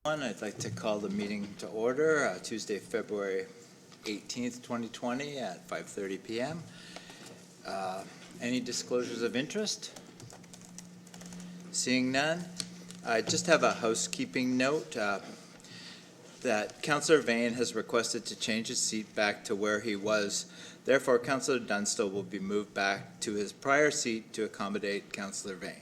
I'd like to call the meeting to order Tuesday, February 18th, 2020 at 5:30 p.m. Any disclosures of interest? Seeing none, I just have a housekeeping note that Councillor Vane has requested to change his seat back to where he was. Therefore, Councillor Dunstall will be moved back to his prior seat to accommodate Councillor Vane.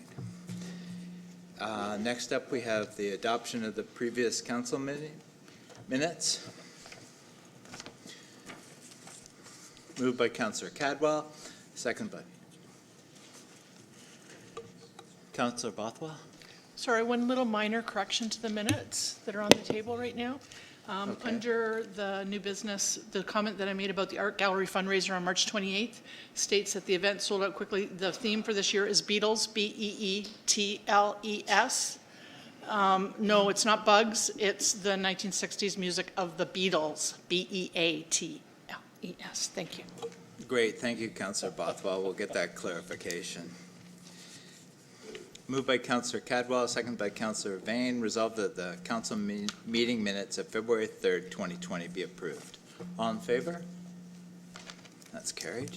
Next up, we have the adoption of the previous council minutes. Moved by Councillor Cadwell, second by Councillor Bothwell. Sorry, one little minor correction to the minutes that are on the table right now. Okay. Under the new business, the comment that I made about the art gallery fundraiser on March 28th states that the event sold out quickly. The theme for this year is Beatles, B-E-E-T-L-E-S. No, it's not Bugs. It's the 1960s music of the Beatles, B-E-A-T-L-E-S. Thank you. Great, thank you, Councillor Bothwell. We'll get that clarification. Moved by Councillor Cadwell, second by Councillor Vane. Resolved that the council meeting minutes of February 3rd, 2020 be approved. All in favor? That's carried.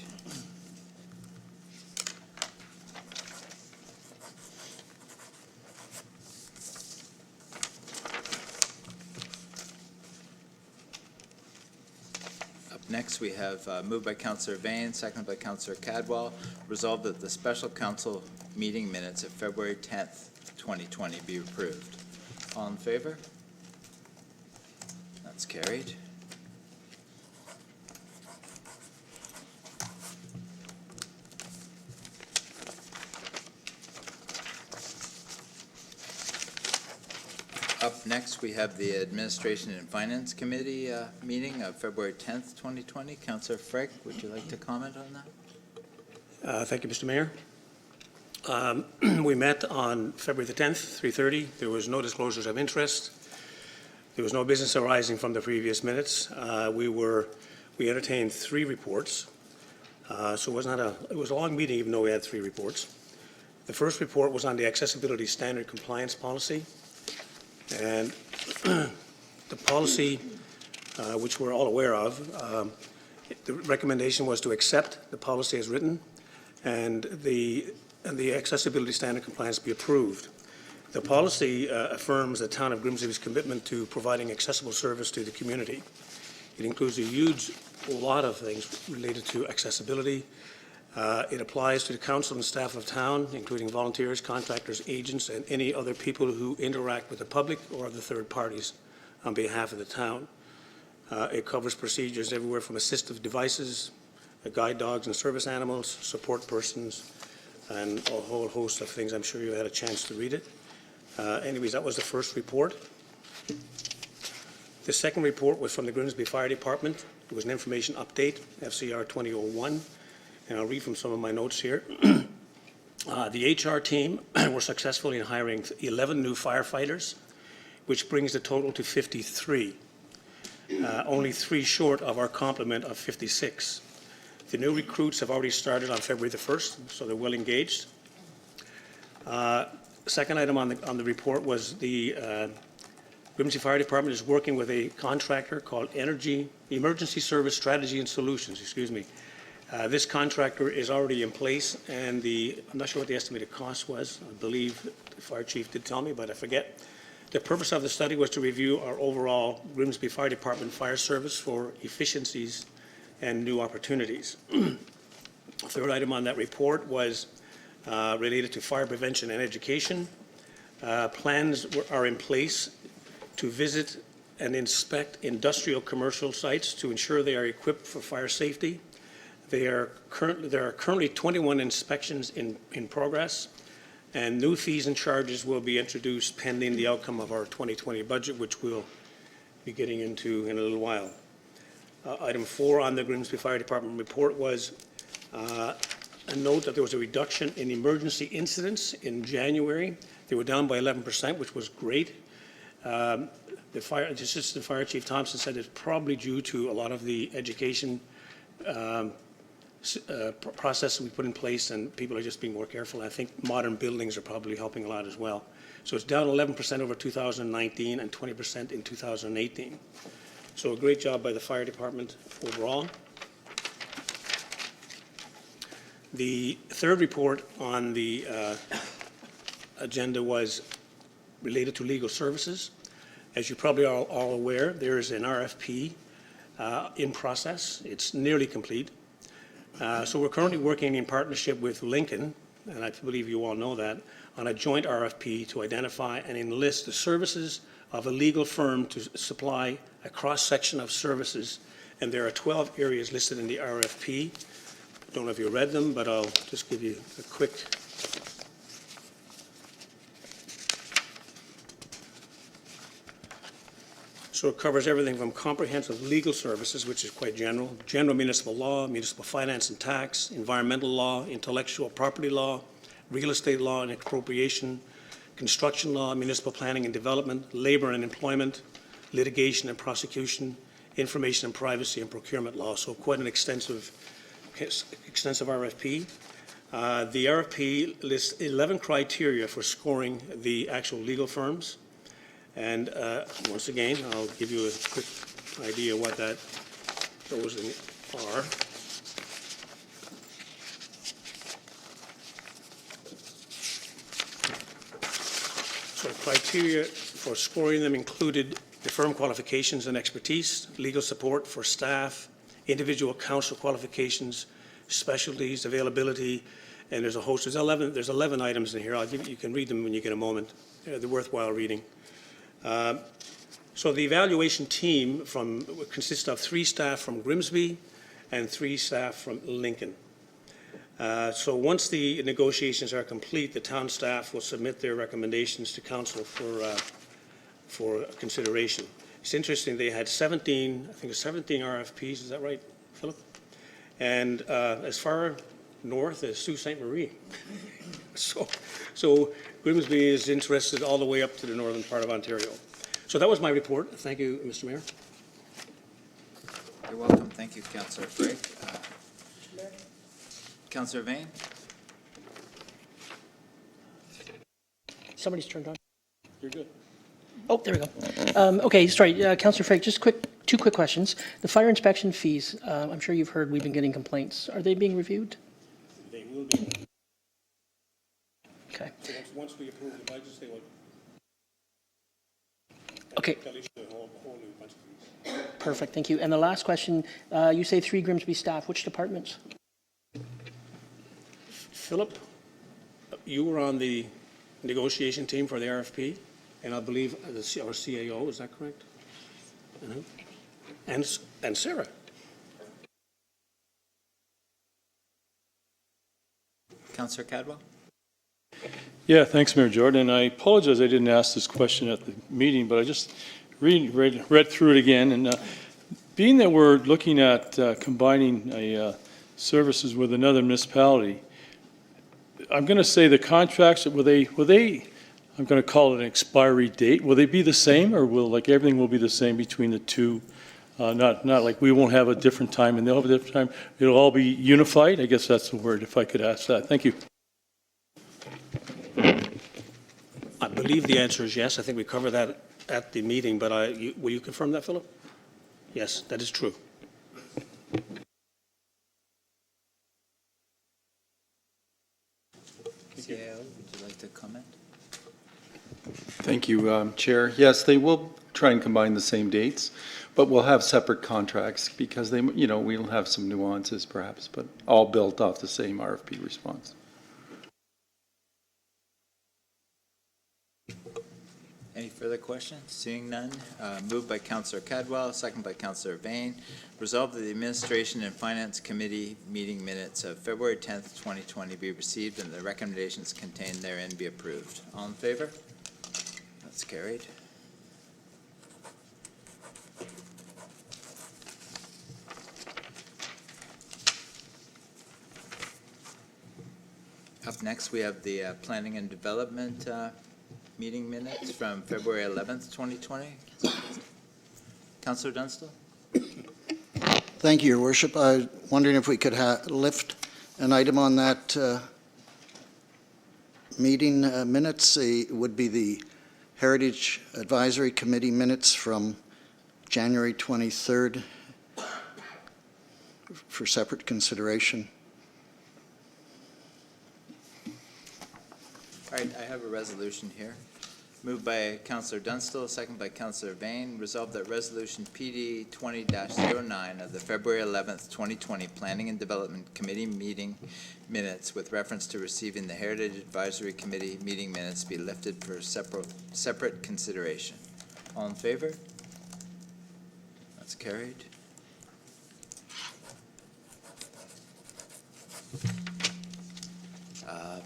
Next, we have moved by Councillor Vane, seconded by Councillor Cadwell, resolved that the special council meeting minutes of February 10th, 2020 be approved. All in favor? That's carried. Up next, we have the Administration and Finance Committee meeting of February 10th, 2020. Councillor Frick, would you like to comment on that? Thank you, Mr. Mayor. We met on February the 10th, 3:30. There was no disclosures of interest. There was no business arising from the previous minutes. We entertained 3 reports. So it was a long meeting, even though we had 3 reports. The first report was on the Accessibility Standard Compliance Policy. And the policy, which we're all aware of, the recommendation was to accept the policy as written and the accessibility standard compliance be approved. The policy affirms the town of Grimsby's commitment to providing accessible service to the community. It includes a huge lot of things related to accessibility. It applies to the council and staff of town, including volunteers, contractors, agents, and any other people who interact with the public or other third parties on behalf of the town. It covers procedures everywhere from assistive devices, guide dogs and service animals, support persons, and a whole host of things. I'm sure you had a chance to read it. Anyways, that was the first report. The second report was from the Grimsby Fire Department. It was an information update, FCR 2001. And I'll read from some of my notes here. The HR team were successful in hiring 11 new firefighters, which brings the total to 53, only 3 short of our complement of 56. The new recruits have already started on February the 1st, so they're well engaged. Second item on the report was the Grimsby Fire Department is working with a contractor called Emergency Service Strategy and Solutions, this contractor is already in place, and I'm not sure what the estimated cost was. I believe the fire chief did tell me, but I forget. The purpose of the study was to review our overall Grimsby Fire Department fire service for efficiencies and new opportunities. Third item on that report was related to fire prevention and education. Plans are in place to visit and inspect industrial commercial sites to ensure they are equipped for fire safety. There are currently 21 inspections in progress, and new fees and charges will be introduced pending the outcome of our 2020 budget, which we'll be getting into in a little while. Item 4 on the Grimsby Fire Department report was a note that there was a reduction in emergency incidents in January. They were down by 11%, which was great. The Assistant Fire Chief Thompson said it's probably due to a lot of the education process we put in place, and people are just being more careful. I think modern buildings are probably helping a lot as well. So it's down 11% over 2019 and 20% in 2018. So a great job by the fire department overall. The third report on the agenda was related to legal services. As you probably are all aware, there is an RFP in process. It's nearly complete. So we're currently working in partnership with Lincoln, and I believe you all know that, on a joint RFP to identify and enlist the services of a legal firm to supply a cross-section of services. And there are 12 areas listed in the RFP. Don't know if you read them, but I'll just give you a quick. So it covers everything from comprehensive legal services, which is quite general, general municipal law, municipal finance and tax, environmental law, intellectual property law, real estate law and expropriation, construction law, municipal planning and development, labor and employment, litigation and prosecution, information and privacy and procurement law. So quite an extensive RFP. The RFP lists 11 criteria for scoring the actual legal firms. And once again, I'll give you a quick idea what those are. So criteria for scoring them included the firm qualifications and expertise, legal support for staff, individual counsel qualifications, specialties, availability, and there's a host. There's 11 items in here. You can read them when you get a moment. They're worthwhile reading. So the evaluation team consists of 3 staff from Grimsby and 3 staff from Lincoln. So once the negotiations are complete, the town staff will submit their recommendations to council for consideration. It's interesting, they had 17 RFPs, is that right, Philip? And as far north as Sault Ste. Marie. So Grimsby is interested all the way up to the northern part of Ontario. So that was my report. Thank you, Mr. Mayor. You're welcome. Thank you, Councillor Frake. Councillor Vane? Somebody's turned on. You're good. Oh, there we go. Okay, sorry, Councillor Frake, just two quick questions. The fire inspection fees, I'm sure you've heard we've been getting complaints. Are they being reviewed? They will be. Okay. So once we approve the budgets, they will. Okay. They'll issue a whole new bunch of fees. Perfect, thank you. And the last question, you say 3 Grimsby staff. Which departments? Philip, you were on the negotiation team for the RFP, and I believe our CAO, is that correct? And Sarah. Councillor Cadwell? Yeah, thanks, Mayor Jordan. I apologize I didn't ask this question at the meeting, but I just read through it again. And being that we're looking at combining services with another municipality, I'm going to say the contracts, will they, I'm going to call it an expiry date, will they be the same, or will everything will be the same between the two? Not like we won't have a different time and they'll have a different time. It'll all be unified? I guess that's the word, if I could ask that. Thank you. I believe the answer is yes. I think we covered that at the meeting, but will you confirm that, Philip? Yes, that is true. CAO, would you like to comment? Thank you, Chair. Yes, they will try and combine the same dates, but we'll have separate contracts because we'll have some nuances perhaps, but all built off the same RFP response. Any further questions? Seeing none, moved by Councillor Cadwell, second by Councillor Vane. Resolved that the Administration and Finance Committee meeting minutes of February 10th, 2020 be received and the recommendations contained therein be approved. All in favor? That's carried. Up next, we have the Planning and Development meeting minutes from February 11th, 2020. Councillor Dunstall? Thank you, Your Worship. I was wondering if we could lift an item on that meeting minutes would be the Heritage Advisory Committee minutes from January 23rd for separate consideration. All right, I have a resolution here. Moved by Councillor Dunstall, second by Councillor Vane. Resolved that Resolution PD 20-09 of the February 11th, 2020 Planning and Development Committee meeting minutes with reference to receiving the Heritage Advisory Committee meeting minutes be lifted for separate consideration. All in favor? That's carried.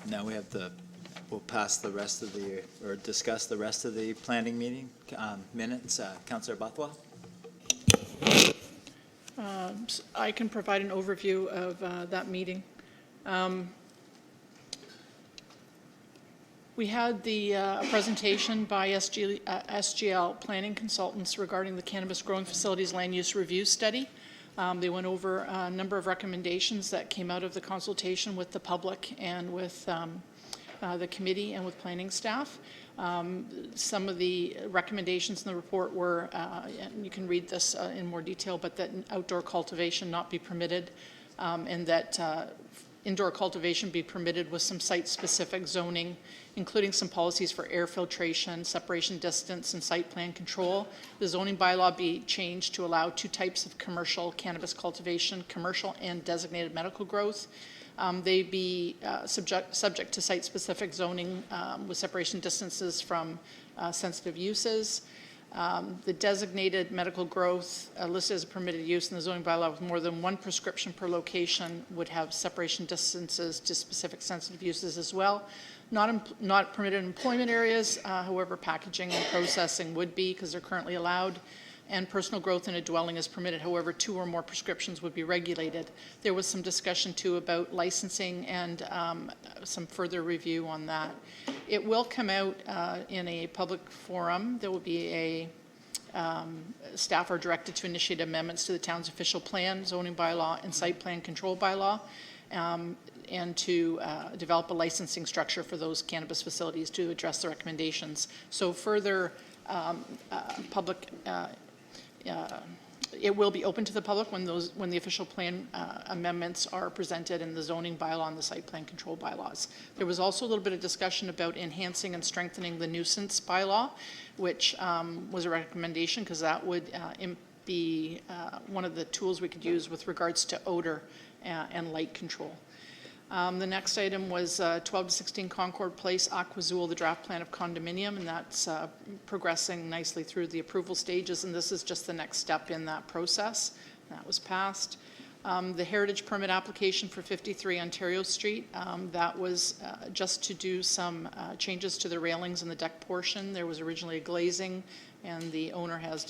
Now we have we'll pass the rest of or discuss the rest of the planning meeting minutes. Councillor Bothwell? I can provide an overview of that meeting. We had the presentation by SGL Planning Consultants regarding the Cannabis Growing Facilities Land Use Review Study. They went over a number of recommendations that came out of the consultation with the public and with the committee and with planning staff. Some of the recommendations in the report were, and you can read this in more detail, but that outdoor cultivation not be permitted, and that indoor cultivation be permitted with some site-specific zoning, including some policies for air filtration, separation distance, and site plan control. The zoning bylaw be changed to allow two types of commercial cannabis cultivation, commercial and designated medical growth. They be subject to site-specific zoning with separation distances from sensitive uses. The designated medical growth listed as a permitted use in the zoning bylaw with more than one prescription per location would have separation distances to specific sensitive uses as well. Not permitted in employment areas, however, packaging and processing would be because they're currently allowed. And personal growth in a dwelling is permitted. However, 2 or more prescriptions would be regulated. There was some discussion too about licensing and some further review on that. It will come out in a public forum. There will be a staff are directed to initiate amendments to the town's official plan, zoning bylaw, and site plan control bylaw, and to develop a licensing structure for those cannabis facilities to address the recommendations. So further public it will be open to the public when the official plan amendments are presented in the zoning bylaw and the site plan control bylaws. There was also a little bit of discussion about enhancing and strengthening the nuisance bylaw, which was a recommendation because that would be one of the tools we could use with regards to odor and light control. The next item was 12 to 16 Concord Place, Aquazul, the draft plan of condominium, and that's progressing nicely through the approval stages, and this is just the next step in that process. That was passed. The heritage permit application for 53 Ontario Street, that was just to do some changes to the railings in the deck portion. There was originally a glazing, and the owner has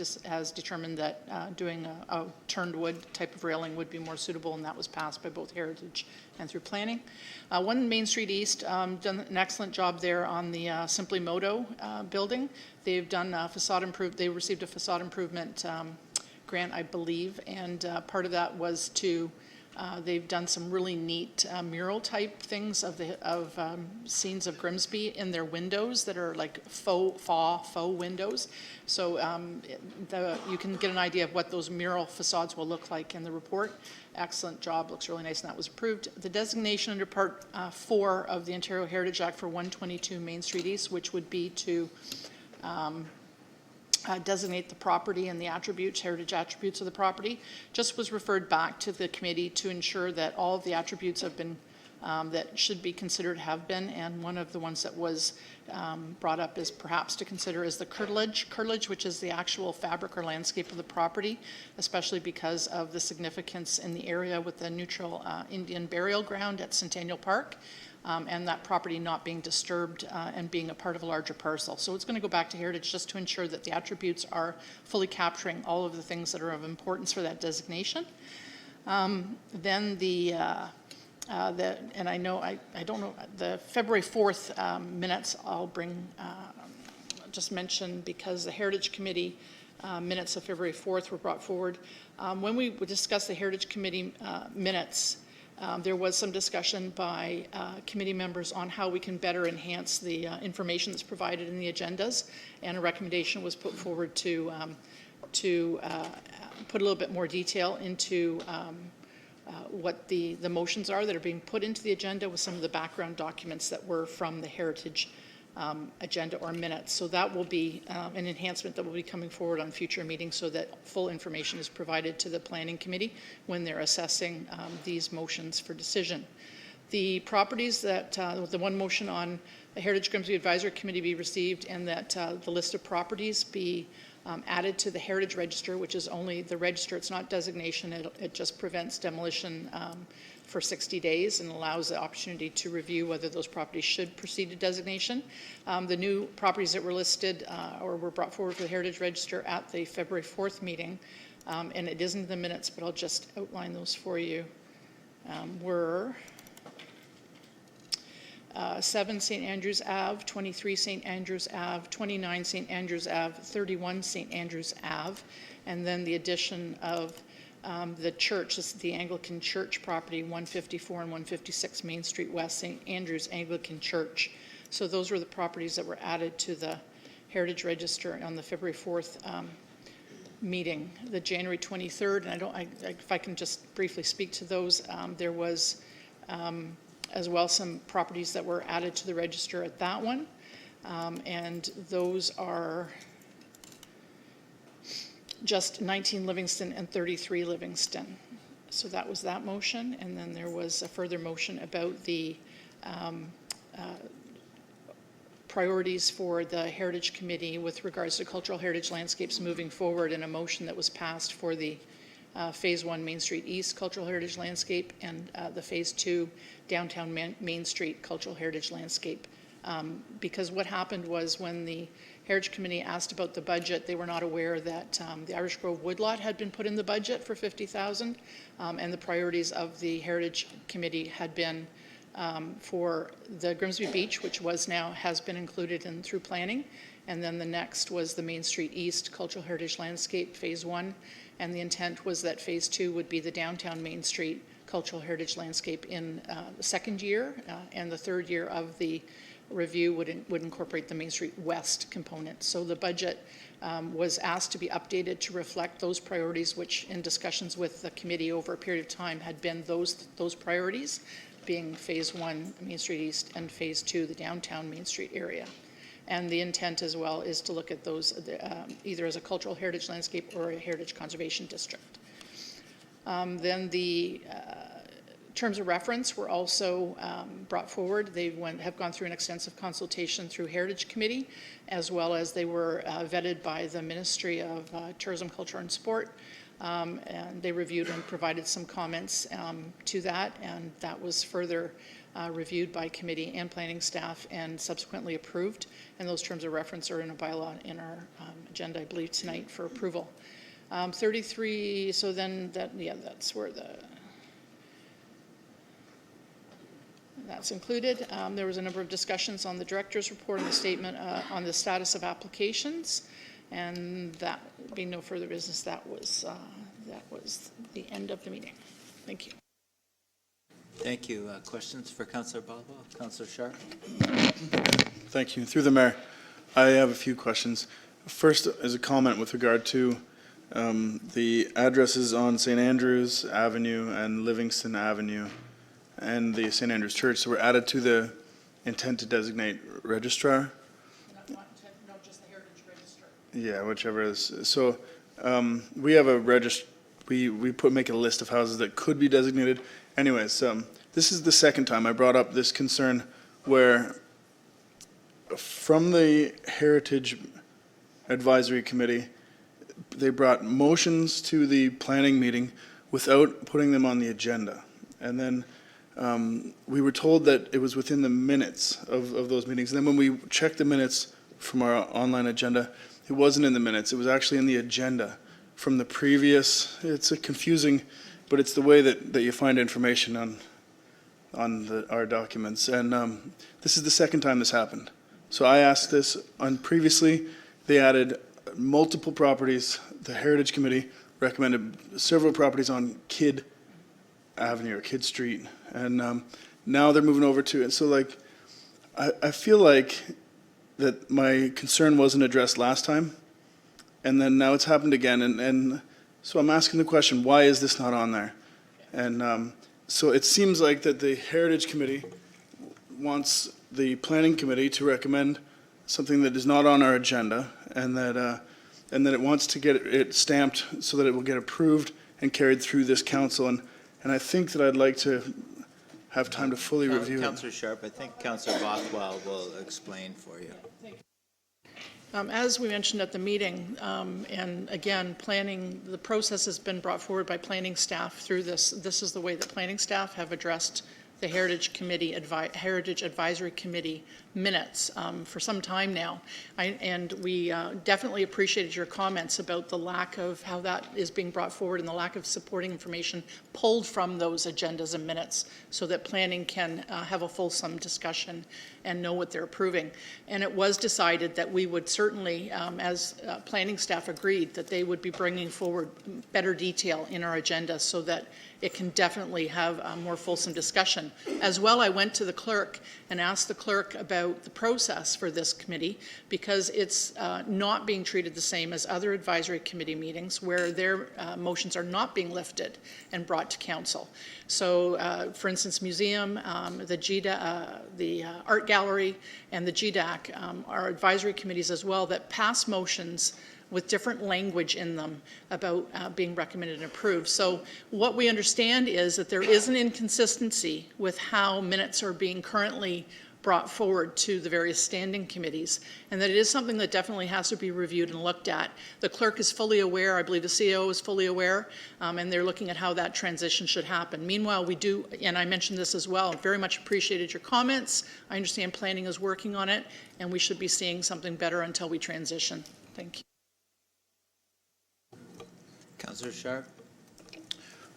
determined that doing a turned wood type of railing would be more suitable, and that was passed by both Heritage and through planning. One Main Street East, done an excellent job there on the Simply Moto building. They've done facade they received a facade improvement grant, I believe, and part of that was to they've done some really neat mural type things of scenes of Grimsby in their windows that are like faux windows. So you can get an idea of what those mural facades will look like in the report. Excellent job, looks really nice, and that was approved. The designation under Part 4 of the Ontario Heritage Act for 122 Main Street East, which would be to designate the property and the attributes, heritage attributes of the property, just was referred back to the committee to ensure that all of the attributes have been, that should be considered have been, and one of the ones that was brought up is perhaps to consider is the curtilage, which is the actual fabric or landscape of the property, especially because of the significance in the area with the neutral Indian burial ground at Centennial Park. And that property not being disturbed and being a part of a larger parcel. So it's going to go back to Heritage just to ensure that the attributes are fully capturing all of the things that are of importance for that designation. Then and I know, I don't know, the February 4th minutes I'll bring, just mention because the Heritage Committee minutes of February 4th were brought forward. When we discussed the Heritage Committee minutes, There was some discussion by committee members on how we can better enhance the information that's provided in the agendas, and a recommendation was put forward to put a little bit more detail into what the motions are that are being put into the agenda with some of the background documents that were from the Heritage agenda or minutes. So that will be an enhancement that will be coming forward on future meetings so that full information is provided to the Planning Committee when they're assessing these motions for decision. The properties that, the one motion on the Heritage Grimsby Advisory Committee be received, and that the list of properties be added to the Heritage Register, which is only the register, it's not designation, it just prevents demolition for 60 days and allows the opportunity to review whether those properties should proceed to designation. The new properties that were listed or were brought forward for the Heritage Register at the February 4th meeting, and it isn't in the minutes, but I'll just outline those for you, were 7 St. Andrews Ave, 23 St. Andrews Ave, 29 St. Andrews Ave, 31 St. Andrews Ave, and then the addition of the church, this is the Anglican Church property, 154 and 156 Main Street West, St. Andrews Anglican Church. So those were the properties that were added to the Heritage Register on the February 4th meeting. The January 23rd, and if I can just briefly speak to those, there was as well some properties that were added to the register at that one, and those are just 19 Livingston and 33 Livingston. So that was that motion, and then there was a further motion about the priorities for the Heritage Committee with regards to cultural heritage landscapes moving forward, and a motion that was passed for the Phase 1 Main Street East Cultural Heritage Landscape and the Phase 2 Downtown Main Street Cultural Heritage Landscape. Because what happened was when the Heritage Committee asked about the budget, they were not aware that the Irish Grove woodlot had been put in the budget for $50,000, and the priorities of the Heritage Committee had been for the Grimsby Beach, which has been included in through planning, and then the next was the Main Street East Cultural Heritage Landscape Phase 1, and the intent was that Phase 2 would be the Downtown Main Street Cultural Heritage Landscape in the second year, and the third year of the review would incorporate the Main Street West component. So the budget was asked to be updated to reflect those priorities, which in discussions with the committee over a period of time had been those priorities, being Phase 1 Main Street East and Phase 2 the Downtown Main Street area. And the intent as well is to look at those either as a cultural heritage landscape or a heritage conservation district. Then the terms of reference were also brought forward. They have gone through an extensive consultation through Heritage Committee, as well as they were vetted by the Ministry of Tourism, Culture and Sport, and they reviewed and provided some comments to that, and that was further reviewed by committee and planning staff and subsequently approved, and those terms of reference are in a bylaw in our agenda, I believe, tonight for approval. 33, so then that's where that's included. There was a number of discussions on the director's report and the statement on the status of applications, and that being no further business, that was the end of the meeting. Thank you. Thank you. Questions for Councillor Boswell? Councillor Sharp? Thank you. Through the mayor, I have a few questions. First, as a comment with regard to the addresses on St. Andrews Avenue and Livingston Avenue and the St. Andrews Church, so we're added to the intent to designate registrar. No, just the Heritage Register. Yeah, whichever is. So we have a make a list of houses that could be designated. Anyways, this is the second time I brought up this concern where from the Heritage Advisory Committee, they brought motions to the planning meeting without putting them on the agenda. And then we were told that it was within the minutes of those meetings. And then when we checked the minutes from our online agenda, it wasn't in the minutes. It was actually in the agenda from the previous. It's a confusing, but it's the way that you find information on our documents. And this is the second time this happened. So I asked this on previously. They added multiple properties. The Heritage Committee recommended several properties on Kidd Avenue or Kidd Street, and now they're moving over to it. So like, I feel like that my concern wasn't addressed last time, and then now it's happened again, and so I'm asking the question, why is this not on there? And so it seems like that the Heritage Committee wants the Planning Committee to recommend something that is not on our agenda, and that it wants to get it stamped so that it will get approved and carried through this council. And I think that I'd like to have time to fully review it. Councillor Sharp, I think Councillor Bothwell will explain for you. As we mentioned at the meeting, and again, planning, the process has been brought forward by planning staff through this. This is the way that planning staff have addressed the Heritage Committee, Heritage Advisory Committee minutes for some time now. And we definitely appreciated your comments about the lack of how that is being brought forward and the lack of supporting information pulled from those agendas and minutes so that planning can have a fulsome discussion and know what they're approving. And it was decided that we would certainly, as planning staff agreed, that they would be bringing forward better detail in our agenda so that it can definitely have a more fulsome discussion. As well, I went to the clerk and asked the clerk about the process for this committee because it's not being treated the same as other advisory committee meetings where their motions are not being lifted and brought to council. So, for instance, museum, the GDA, the art gallery, and the GDAC are advisory committees as well that pass motions with different language in them about being recommended and approved. So what we understand is that there is an inconsistency with how minutes are being currently brought forward to the various standing committees, and that it is something that definitely has to be reviewed and looked at. The clerk is fully aware, I believe the CEO is fully aware, and they're looking at how that transition should happen. Meanwhile, we do, and I mentioned this as well, very much appreciated your comments. I understand planning is working on it, and we should be seeing something better until we transition. Thank you. Councillor Sharp?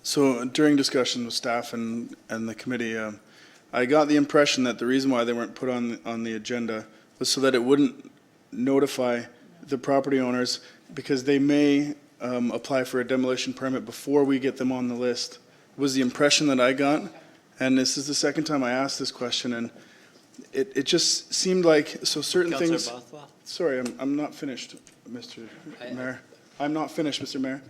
So during discussion with staff and the committee, I got the impression that the reason why they weren't put on the agenda was so that it wouldn't notify the property owners because they may apply for a demolition permit before we get them on the list, was the impression that I got. And this is the second time I asked this question, and it just seemed like, so certain Councillor things. Bothwell? Sorry, I'm not finished, Mr. Mayor. I'm not finished, Mr. Mayor.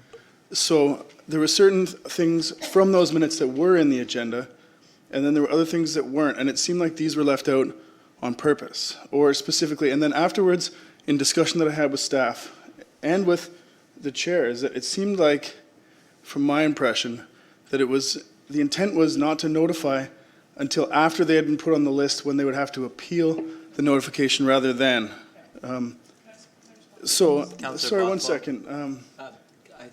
So there were certain things from those minutes that were in the agenda, and then there were other things that weren't, and it seemed like these were left out on purpose, or specifically. And then afterwards, in discussion that I had with staff and with the chair, is that it seemed like, from my impression, that it was, the intent was not to notify until after they had been put on the list when they would have to appeal the notification rather than. So, Councillor sorry, one Bothwell? second.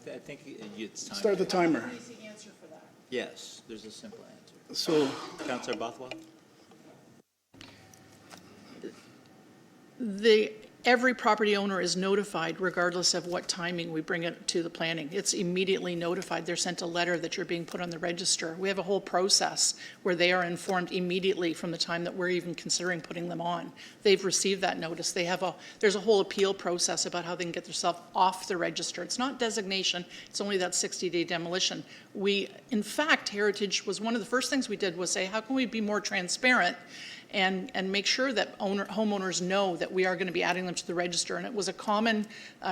I think it's time. Start the timer. Yes, there's a simple answer. So, Councillor Bothwell? Every property owner is notified regardless of what timing we bring it to the planning. It's immediately notified. They're sent a letter that you're being put on the register. We have a whole process where they are informed immediately from the time that we're even considering putting them on. They've received that notice. There's a whole appeal process about how they can get themselves off the register. It's not designation. It's only that 60-day demolition. In fact, Heritage was one of the first things we did was say, how can we be more transparent and make sure that homeowners know that we are going to be adding them to the register. And it was a common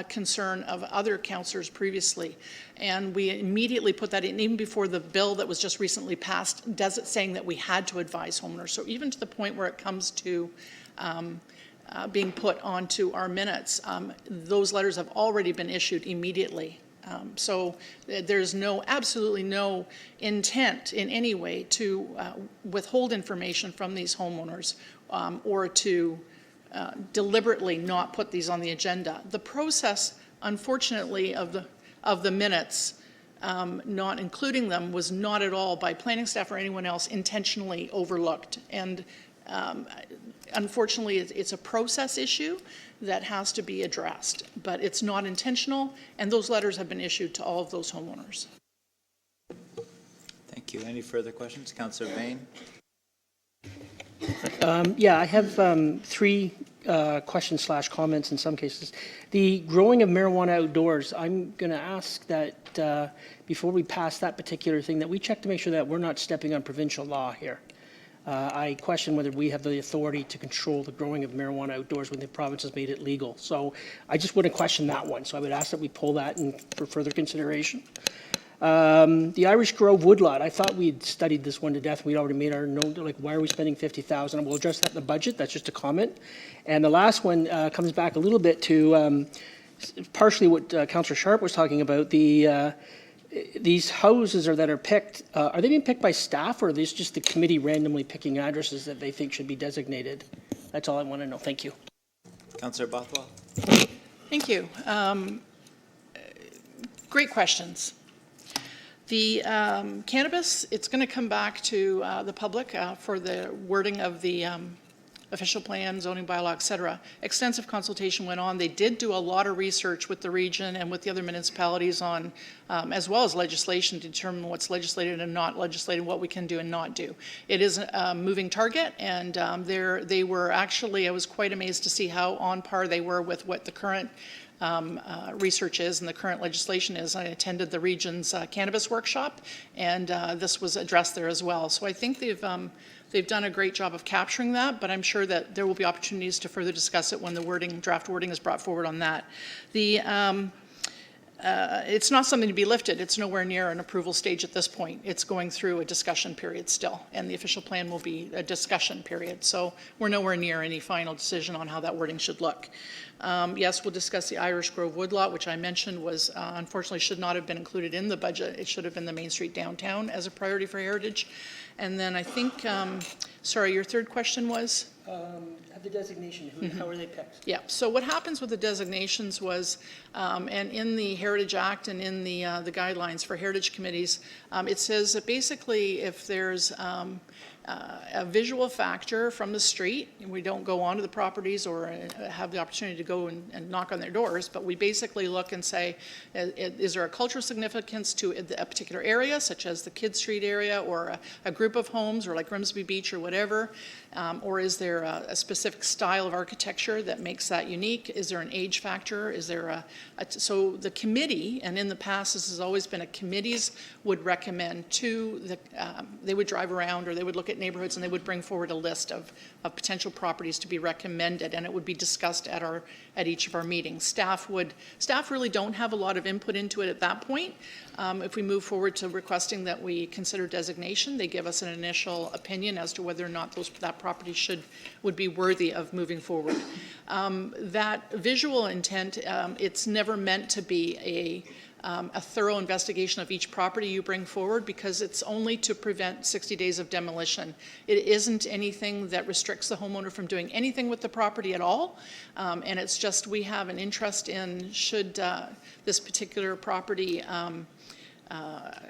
concern of other councillors previously. And we immediately put that in, even before the bill that was just recently passed, saying that we had to advise homeowners. So even to the point where it comes to being put onto our minutes, those letters have already been issued immediately. So there's absolutely no intent in any way to withhold information from these homeowners or to deliberately not put these on the agenda. The process, unfortunately, of the minutes, not including them, was not at all by planning staff or anyone else intentionally overlooked. And unfortunately, it's a process issue that has to be addressed, but it's not intentional, and those letters have been issued to all of those homeowners. Thank you. Any further questions? Councillor Bain? Yeah, I have three questions / comments in some cases. The growing of marijuana outdoors, I'm going to ask that before we pass that particular thing, that we check to make sure that we're not stepping on provincial law here. I question whether we have the authority to control the growing of marijuana outdoors when the province has made it legal. So I just wouldn't question that one. So I would ask that we pull that in for further consideration. The Irish Grove woodlot, I thought we'd studied this one to death. We'd already made our note, like, why are we spending $50,000? We'll address that in the budget. That's just a comment. And the last one comes back a little bit to partially what Councillor Sharp was talking about. These houses that are picked, are they being picked by staff, or are these just the committee randomly picking addresses that they think should be designated? That's all I want to know. Thank you. Councillor Bothwell? Thank you. Great questions. The cannabis, it's going to come back to the public for the wording of the official plan, zoning bylaw, et cetera. Extensive consultation went on. They did do a lot of research with the region and with the other municipalities on, as well as legislation, to determine what's legislated and not legislated, what we can do and not do. It is a moving target, and they were actually, I was quite amazed to see how on par they were with what the current research is and the current legislation is. I attended the region's cannabis workshop, and this was addressed there as well. So I think they've done a great job of capturing that, but I'm sure that there will be opportunities to further discuss it when the draft wording is brought forward on that. It's not something to be lifted. It's nowhere near an approval stage at this point. It's going through a discussion period still, and the official plan will be a discussion period. So we're nowhere near any final decision on how that wording should look. Yes, we'll discuss the Irish Grove woodlot, which I mentioned was unfortunately should not have been included in the budget. It should have been the Main Street downtown as a priority for heritage. And then I think, sorry, your third question was? Have the designation, how are they picked? Yeah, so what happens with the designations was, and in the Heritage Act and in the guidelines for heritage committees, it says that basically if there's a visual factor from the street, and we don't go onto the properties or have the opportunity to go and knock on their doors, but we basically look and say, is there a cultural significance to a particular area, such as the Kidd Street area, or a group of homes, or like Grimsby Beach or whatever, or is there a specific style of architecture that makes that unique? Is there an age factor? Is there so the committee, and in the past this has always been committees would recommend to they would drive around or they would look at neighborhoods and they would bring forward a list of potential properties to be recommended, and it would be discussed at each of our meetings. Staff really don't have a lot of input into it at that point. If we move forward to requesting that we consider designation, they give us an initial opinion as to whether or not that property would be worthy of moving forward. That visual intent, it's never meant to be a thorough investigation of each property you bring forward, because it's only to prevent 60 days of demolition. It isn't anything that restricts the homeowner from doing anything with the property at all, and it's just we have an interest in should this particular property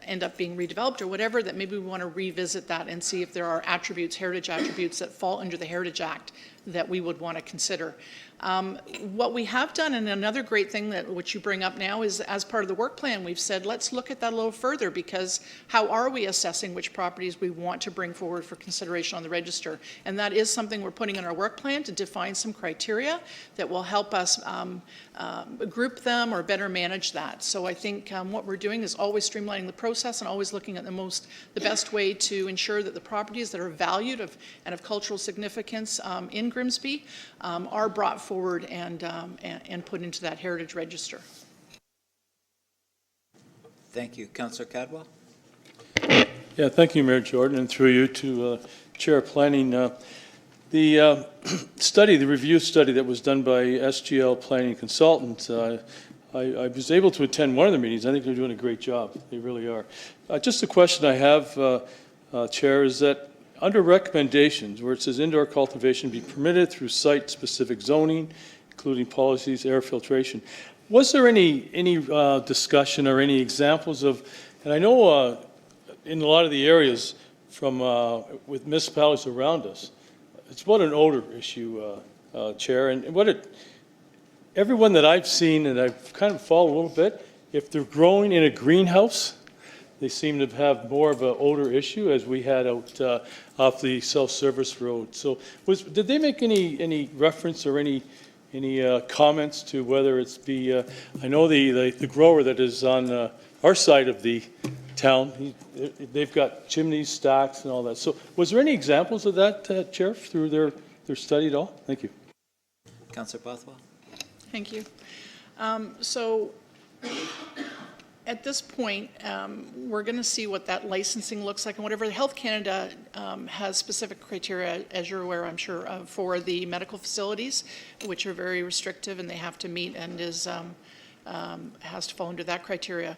end up being redeveloped or whatever, that maybe we want to revisit that and see if there are attributes, heritage attributes that fall under the Heritage Act that we would want to consider. What we have done, and another great thing that which you bring up now, is as part of the work plan, we've said let's look at that a little further, because how are we assessing which properties we want to bring forward for consideration on the register? And that is something we're putting in our work plan to define some criteria that will help us group them or better manage that. So I think what we're doing is always streamlining the process and always looking at the best way to ensure that the properties that are valued and of cultural significance in Grimsby are brought forward and put into that heritage register. Thank you. Councillor Cadwell? Yeah, thank you, Mayor Jordan, and through you to Chair of Planning. The review study that was done by SGL Planning Consultants, I was able to attend one of the meetings. I think they're doing a great job. They really are. Just a question I have, Chair, is that under recommendations, where it says indoor cultivation be permitted through site-specific zoning, including policies, air filtration, was there any discussion or any examples of, and I know in a lot of the areas with municipalities around us, it's about an odor issue, Chair, and everyone that I've seen and I've kind of followed a little bit, if they're growing in a greenhouse, they seem to have more of an odor issue as we had out off the self-service road. So did they make any reference or any comments to whether it's I know the grower that is on our side of the town, they've got chimneys, stacks and all that. So was there any examples of that, Chair, through their study at all? Thank you. Councillor Bothwell? Thank you. So at this point, we're going to see what that licensing looks like and whatever. Health Canada has specific criteria, as you're aware, I'm sure, for the medical facilities, which are very restrictive and they have to meet and has to fall under that criteria.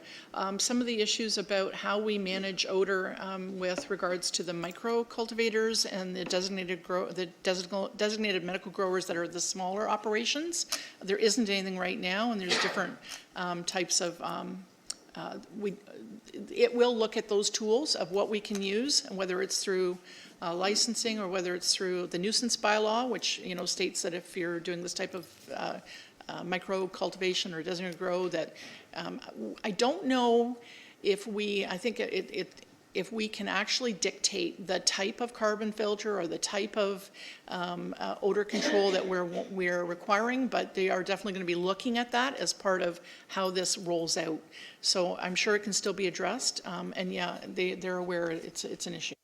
Some of the issues about how we manage odor with regards to the micro cultivators and the designated medical growers that are the smaller operations, there isn't anything right now, and there's different types of it will look at those tools of what we can use, and whether it's through licensing or whether it's through the nuisance bylaw, which states that if you're doing this type of micro cultivation or designated grow, that I don't know if I think if we can actually dictate the type of carbon filter or the type of odor control that we're requiring, but they are definitely going to be looking at that as part of how this rolls out. So I'm sure it can still be addressed, and yeah, they're aware it's an issue.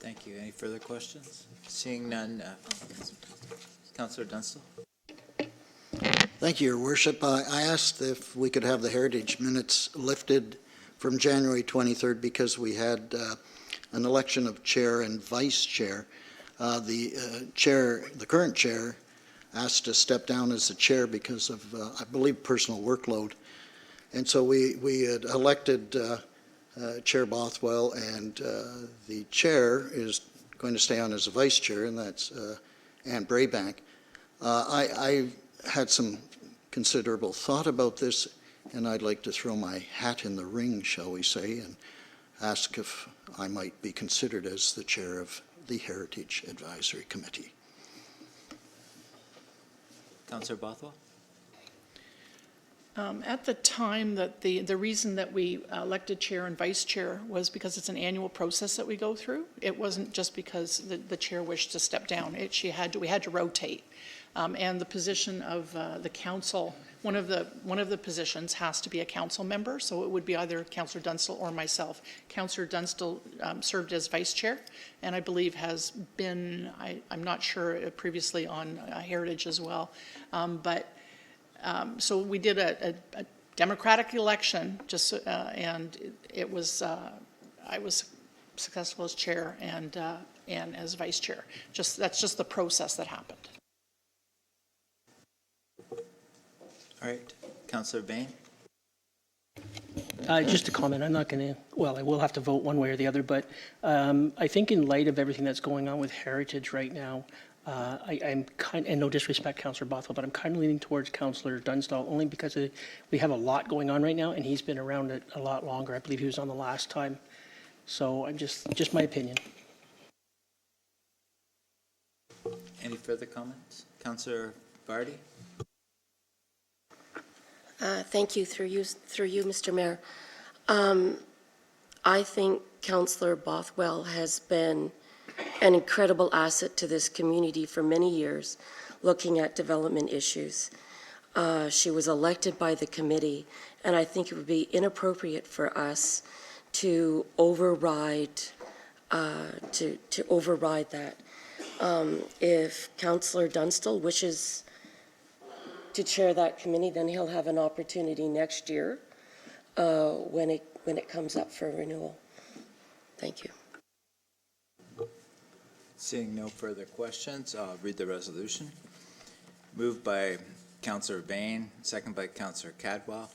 Thank you. Any further questions? Seeing none, Councillor Dunstall? Thank you, Your Worship. I asked if we could have the heritage minutes lifted from January 23rd because we had an election of chair and vice chair. The current chair asked to step down as the chair because of, I believe, personal workload. And so we had elected Chair Bothwell, and the chair is going to stay on as a vice chair, and that's Anne Braybank. I had some considerable thought about this, and I'd like to throw my hat in the ring, shall we say, and ask if I might be considered as the chair of the Heritage Advisory Committee. Councillor Bothwell? At the time that the reason that we elected chair and vice chair was because it's an annual process that we go through. It wasn't just because the chair wished to step down. We had to rotate. And the position of the council, one of the positions has to be a council member, so it would be either Councillor Dunstall or myself. Councillor Dunstall served as vice chair, and I believe has been, I'm not sure, previously on Heritage as well. So we did a democratic election, and it was I was successful as chair and as vice chair. That's just the process that happened. All right. Councillor Bain? Just a comment. I'm not going to, well, I will have to vote one way or the other, but I think in light of everything that's going on with Heritage right now, I'm and no disrespect, Councillor Bothwell, but I'm kind of leaning towards Councillor Dunstall only because we have a lot going on right now, and he's been around it a lot longer. I believe he was on the last time. So I'm just my opinion. Any further comments? Councillor Vardy? Thank you. Through you, Mr. Mayor. I think Councillor Bothwell has been an incredible asset to this community for many years, looking at development issues. She was elected by the committee, and I think it would be inappropriate for us to override that. If Councillor Dunstall wishes to chair that committee, then he'll have an opportunity next year when it comes up for renewal. Thank you. Seeing no further questions, I'll read the resolution. Moved by Councillor Bain, second by Councillor Cadwell.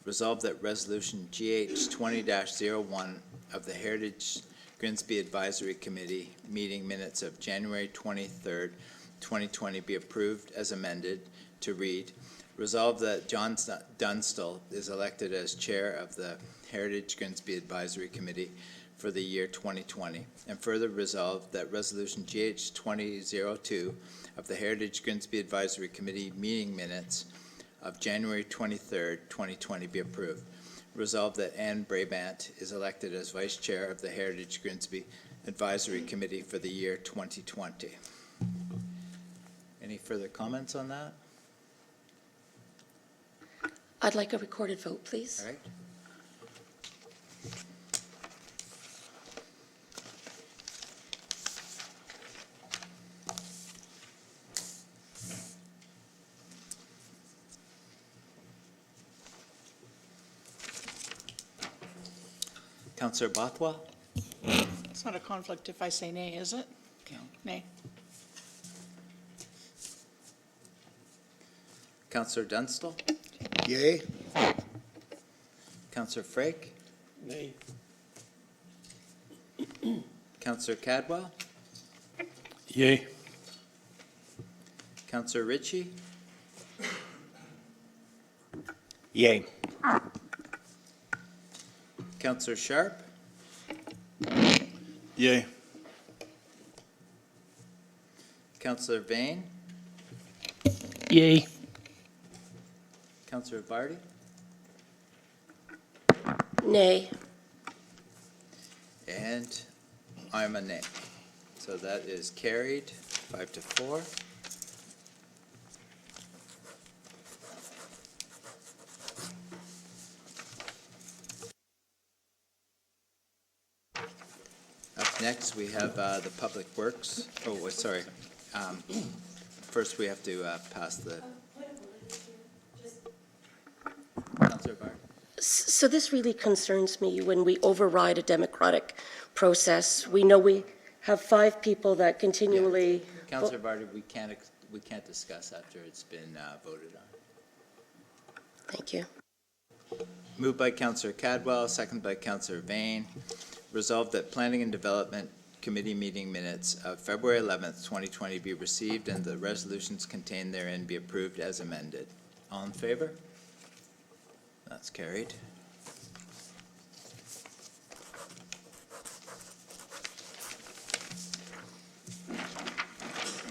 Resolved that Resolution GH 20-01 of the Heritage Grimsby Advisory Committee meeting minutes of January 23rd, 2020 be approved as amended to read. Resolved that John Dunstall is elected as chair of the Heritage Grimsby Advisory Committee for the year 2020, and further resolved that Resolution GH 20-02 of the Heritage Grimsby Advisory Committee meeting minutes of January 23rd, 2020 be approved. Resolved that Anne Brabant is elected as Vice Chair of the Heritage Grimsby Advisory Committee for the year 2020. Any further comments on that? I'd like a recorded vote, please. All right. Councillor Bothwell? It's not a conflict if I say nay, is it? Nay. Councillor Dunstall? Yay? Councillor Frake? Nay. Councillor Cadwell? Yay. Councillor Ritchie? Yay. Councillor Sharp? Yay. Councillor Vane? Yay. Councillor Vardy? Nay. And I'm a nay. So that is carried, 5-4. Up next, we have the Public Works. Oh, sorry. First, we have to pass the. Councillor Vardy. So this really concerns me when we override a democratic process. We know we have 5 people that continually. Councillor Vardy, we can't discuss after it's been voted on. Thank you. Moved by Councillor Cadwell, second by Councillor Vane. Resolved that Planning and Development Committee meeting minutes of February 11th, 2020 be received and the resolutions contained therein be approved as amended. All in favor? That's carried.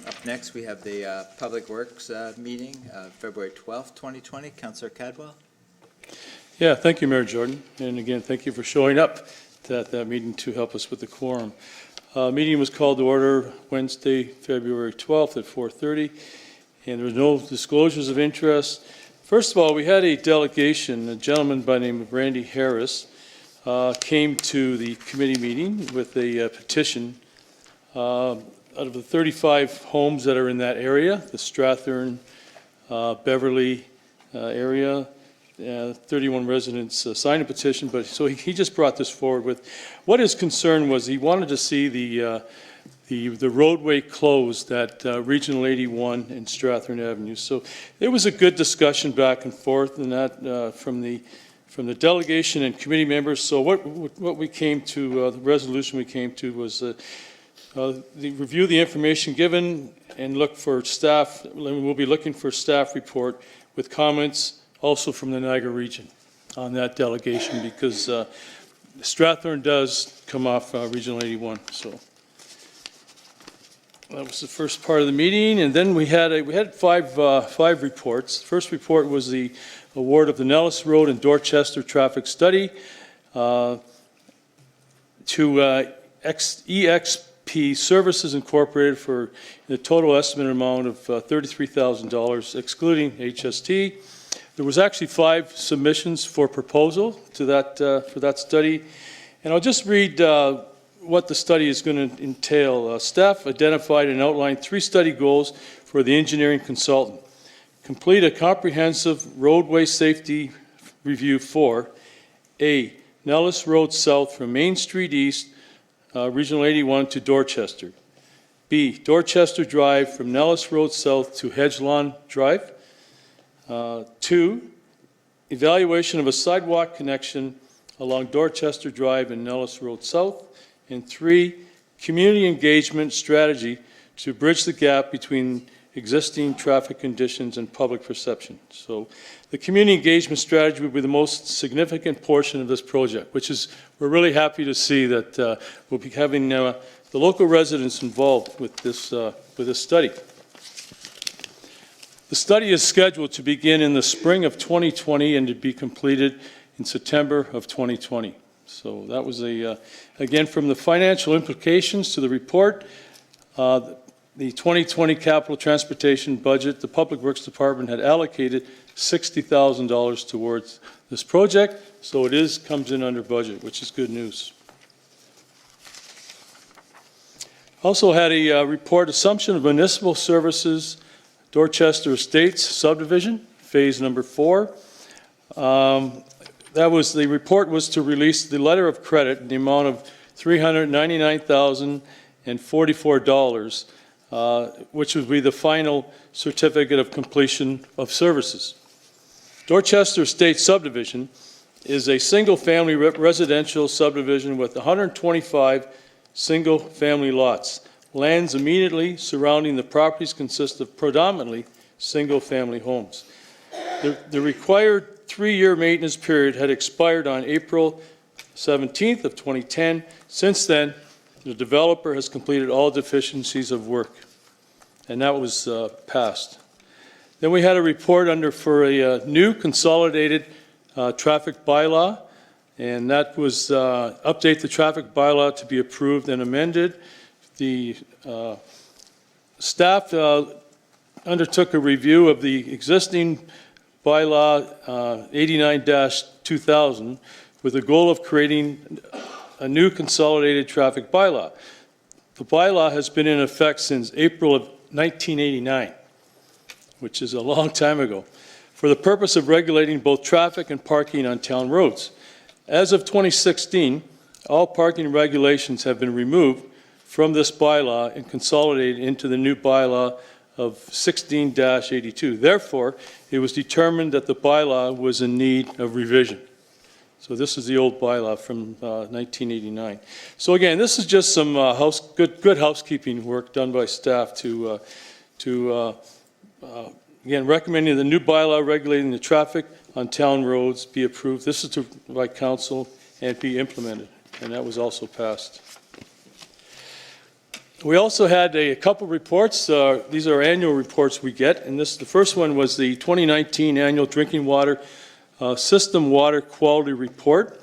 Up next, we have the Public Works meeting, February 12th, 2020. Councillor Cadwell? Yeah, thank you, Mayor Jordan. And again, thank you for showing up to that meeting to help us with the quorum. Meeting was called to order Wednesday, February 12th at 4:30, and there was no disclosures of interest. First of all, we had a delegation, a gentleman by the name of Randy Harris, came to the committee meeting with a petition out of the 35 homes that are in that area, the Strathern, Beverly area. 31 residents signed a petition, but so he just brought this forward with what his concern was. He wanted to see the roadway closed at Regional 81 and Strathern Avenue. So it was a good discussion back and forth, and that from the delegation and committee members. So what we came to, the resolution we came to was review the information given and look for staff. We'll be looking for staff report with comments also from the Niagara region on that delegation, because Strathern does come off Regional 81. So that was the first part of the meeting, and then we had five reports. The first report was the award of the Nellis Road and Dorchester traffic study to EXP Services Incorporated for the total estimated amount of $33,000, excluding HST. There was actually 5 submissions for proposal to that for that study, and I'll just read what the study is going to entail. Staff identified and outlined 3 study goals for the engineering consultant. Complete a comprehensive roadway safety review for A. Nellis Road South from Main Street East, Regional 81 to Dorchester. B. Dorchester Drive from Nellis Road South to Hedgelawn Drive. 2, evaluation of a sidewalk connection along Dorchester Drive and Nellis Road South. And 3, community engagement strategy to bridge the gap between existing traffic conditions and public perception. So the community engagement strategy would be the most significant portion of this project, which is, we're really happy to see that we'll be having the local residents involved with this study. The study is scheduled to begin in the spring of 2020 and to be completed in September of 2020. So that was again, from the financial implications to the report, the 2020 capital transportation budget, the Public Works Department had allocated $60,000 towards this project, so it comes in under budget, which is good news. Also had a report, assumption of municipal services, Dorchester Estates subdivision, phase number 4. The report was to release the letter of credit in the amount of $399,044, which would be the final certificate of completion of services. Dorchester Estates subdivision is a single-family residential subdivision with 125 single-family lots. Lands immediately surrounding the properties consist of predominantly single-family homes. The required 3-year maintenance period had expired on April 17th of 2010. Since then, the developer has completed all deficiencies of work, and that was passed. Then we had a report for a new consolidated traffic bylaw, and that was update the traffic bylaw to be approved and amended. The staff undertook a review of the existing bylaw 89-2000 with the goal of creating a new consolidated traffic bylaw. The bylaw has been in effect since April of 1989, which is a long time ago, for the purpose of regulating both traffic and parking on town roads. As of 2016, all parking regulations have been removed from this bylaw and consolidated into the new bylaw of 16-82. Therefore, it was determined that the bylaw was in need of revision. So this is the old bylaw from 1989. So again, this is just some good housekeeping work done by staff to again, recommending the new bylaw regulating the traffic on town roads be approved. This is by council and be implemented, and that was also passed. We also had a couple reports. These are annual reports we get, and the first one was the 2019 Annual Drinking Water System Water Quality Report.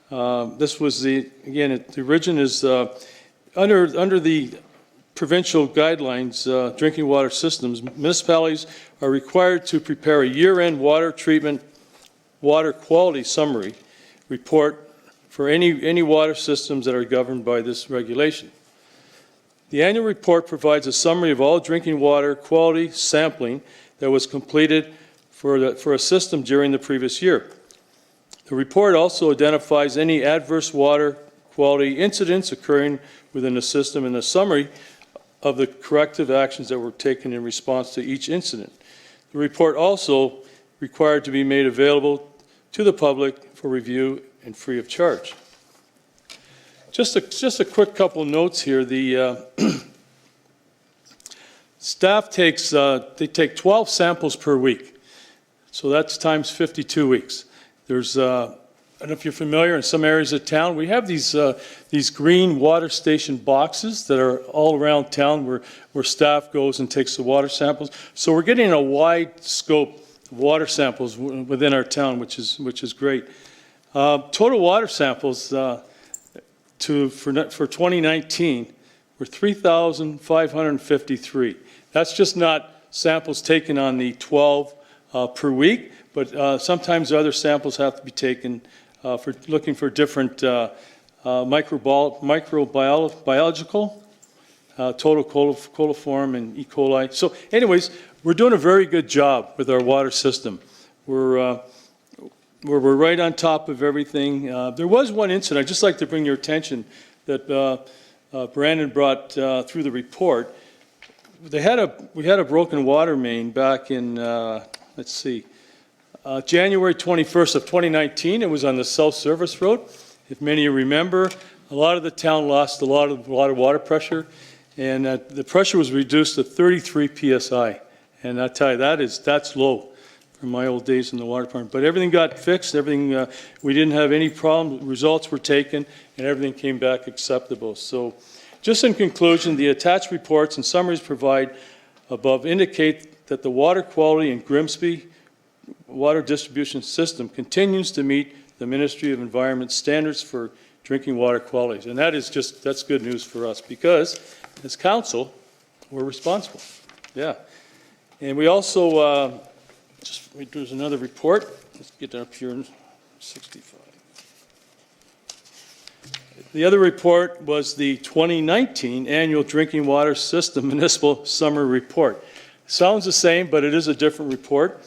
This was the origin is under the provincial guidelines, drinking water systems, municipalities are required to prepare a year-end water treatment water quality summary report for any water systems that are governed by this regulation. The annual report provides a summary of all drinking water quality sampling that was completed for a system during the previous year. The report also identifies any adverse water quality incidents occurring within the system and a summary of the corrective actions that were taken in response to each incident. The report also required to be made available to the public for review and free of charge. Just a quick couple notes here. The staff takes 12 samples per week, so that's times 52 weeks. There's I don't know if you're familiar, in some areas of town, we have these green water station boxes that are all around town where staff goes and takes the water samples. So we're getting a wide scope of water samples within our town, which is great. Total water samples for 2019 were 3,553. That's just not samples taken on the 12 per week, but sometimes other samples have to be taken for looking for different microbiological, total coliform and E. coli. So anyways, we're doing a very good job with our water system. We're right on top of everything. There was one incident, I'd just like to bring your attention, that Brandon brought through the report. We had a broken water main back in, let's see, January 21st of 2019. It was on the South Service Road. If many of you remember, a lot of the town lost a lot of water pressure, and the pressure was reduced to 33 psi. And I tell you, that's low from my old days in the water department. But everything got fixed. Everything we didn't have any problem. Results were taken, and everything came back acceptable. So, just in conclusion, the attached reports and summaries provide above indicate that the water quality in Grimsby water distribution system continues to meet the Ministry of Environment standards for drinking water qualities. And that's good news for us, because as council, we're responsible. Yeah. And we also, there's another report. Let's get that up here in 65. The other report was the 2019 Annual Drinking Water System Municipal Summer Report. Sounds the same, but it is a different report.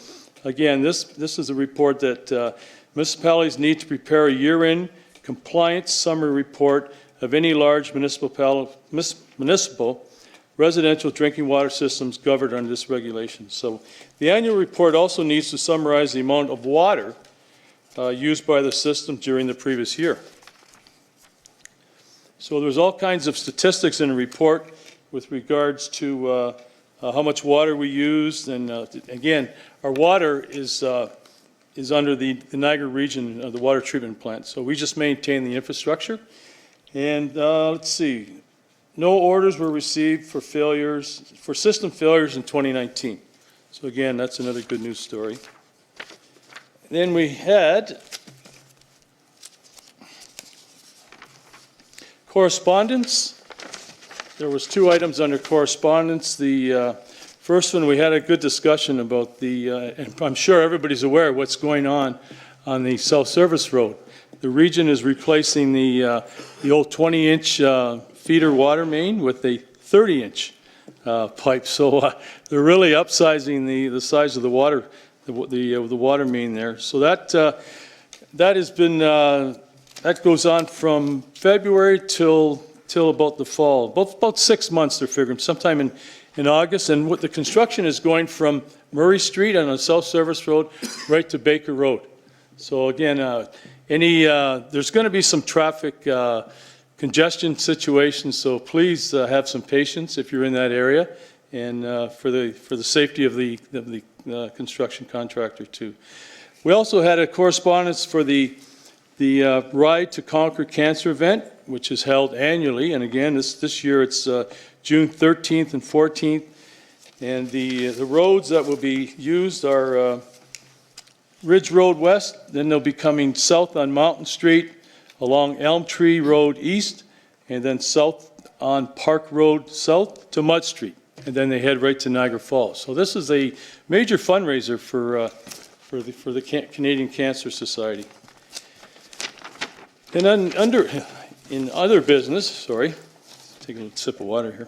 Again, this is a report that municipalities need to prepare a year-end compliance summary report of any large municipal residential drinking water systems governed under this regulation. So the annual report also needs to summarize the amount of water used by the system during the previous year. So there's all kinds of statistics in the report with regards to how much water we used, and again, our water is under the Niagara region of the water treatment plant. So we just maintain the infrastructure. And let's see, no orders were received for system failures in 2019. So again, that's another good news story. Then we had correspondence. There was 2 items under correspondence. The first one, we had a good discussion about and I'm sure everybody's aware of what's going on the South Service Road. The region is replacing the old 20-inch feeder water main with a 30-inch pipe. So they're really upsizing the size of the water main there. So that has been that goes on from February till about the fall. About 6 months they're figuring, sometime in August. And what the construction is going from Murray Street on the South Service Road right to Baker Road. So again, there's going to be some traffic congestion situations, so please have some patience if you're in that area, and for the safety of the construction contractor too. We also had a correspondence for the Ride to Conquer Cancer event, which is held annually, and again, this year it's June 13th and 14th, and the roads that will be used are Ridge Road West, then they'll be coming south on Mountain Street, along Elm Tree Road East, and then south on Park Road South to Mud Street, and then they head right to Niagara Falls. So this is a major fundraiser for the Canadian Cancer Society. And then in other business, sorry, taking a sip of water here.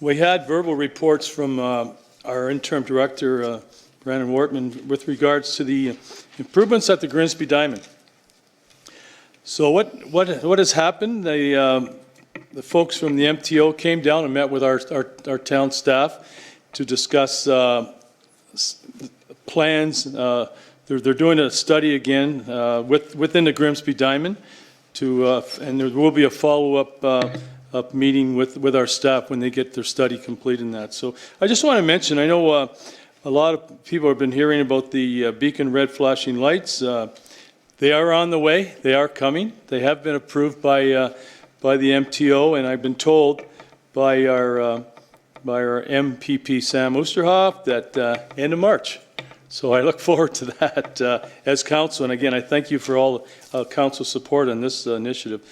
We had verbal reports from our interim director, Brandon Wortman, with regards to the improvements at the Grimsby Diamond. So what has happened? The folks from the MTO came down and met with our town staff to discuss plans. They're doing a study again within the Grimsby Diamond, and there will be a follow-up meeting with our staff when they get their study complete in that. So I just want to mention, I know a lot of people have been hearing about the beacon red flashing lights. They are on the way. They are coming. They have been approved by the MTO, and I've been told by our MPP Sam Oosterhoff that end of March. So I look forward to that as council. And again, I thank you for all council support on this initiative.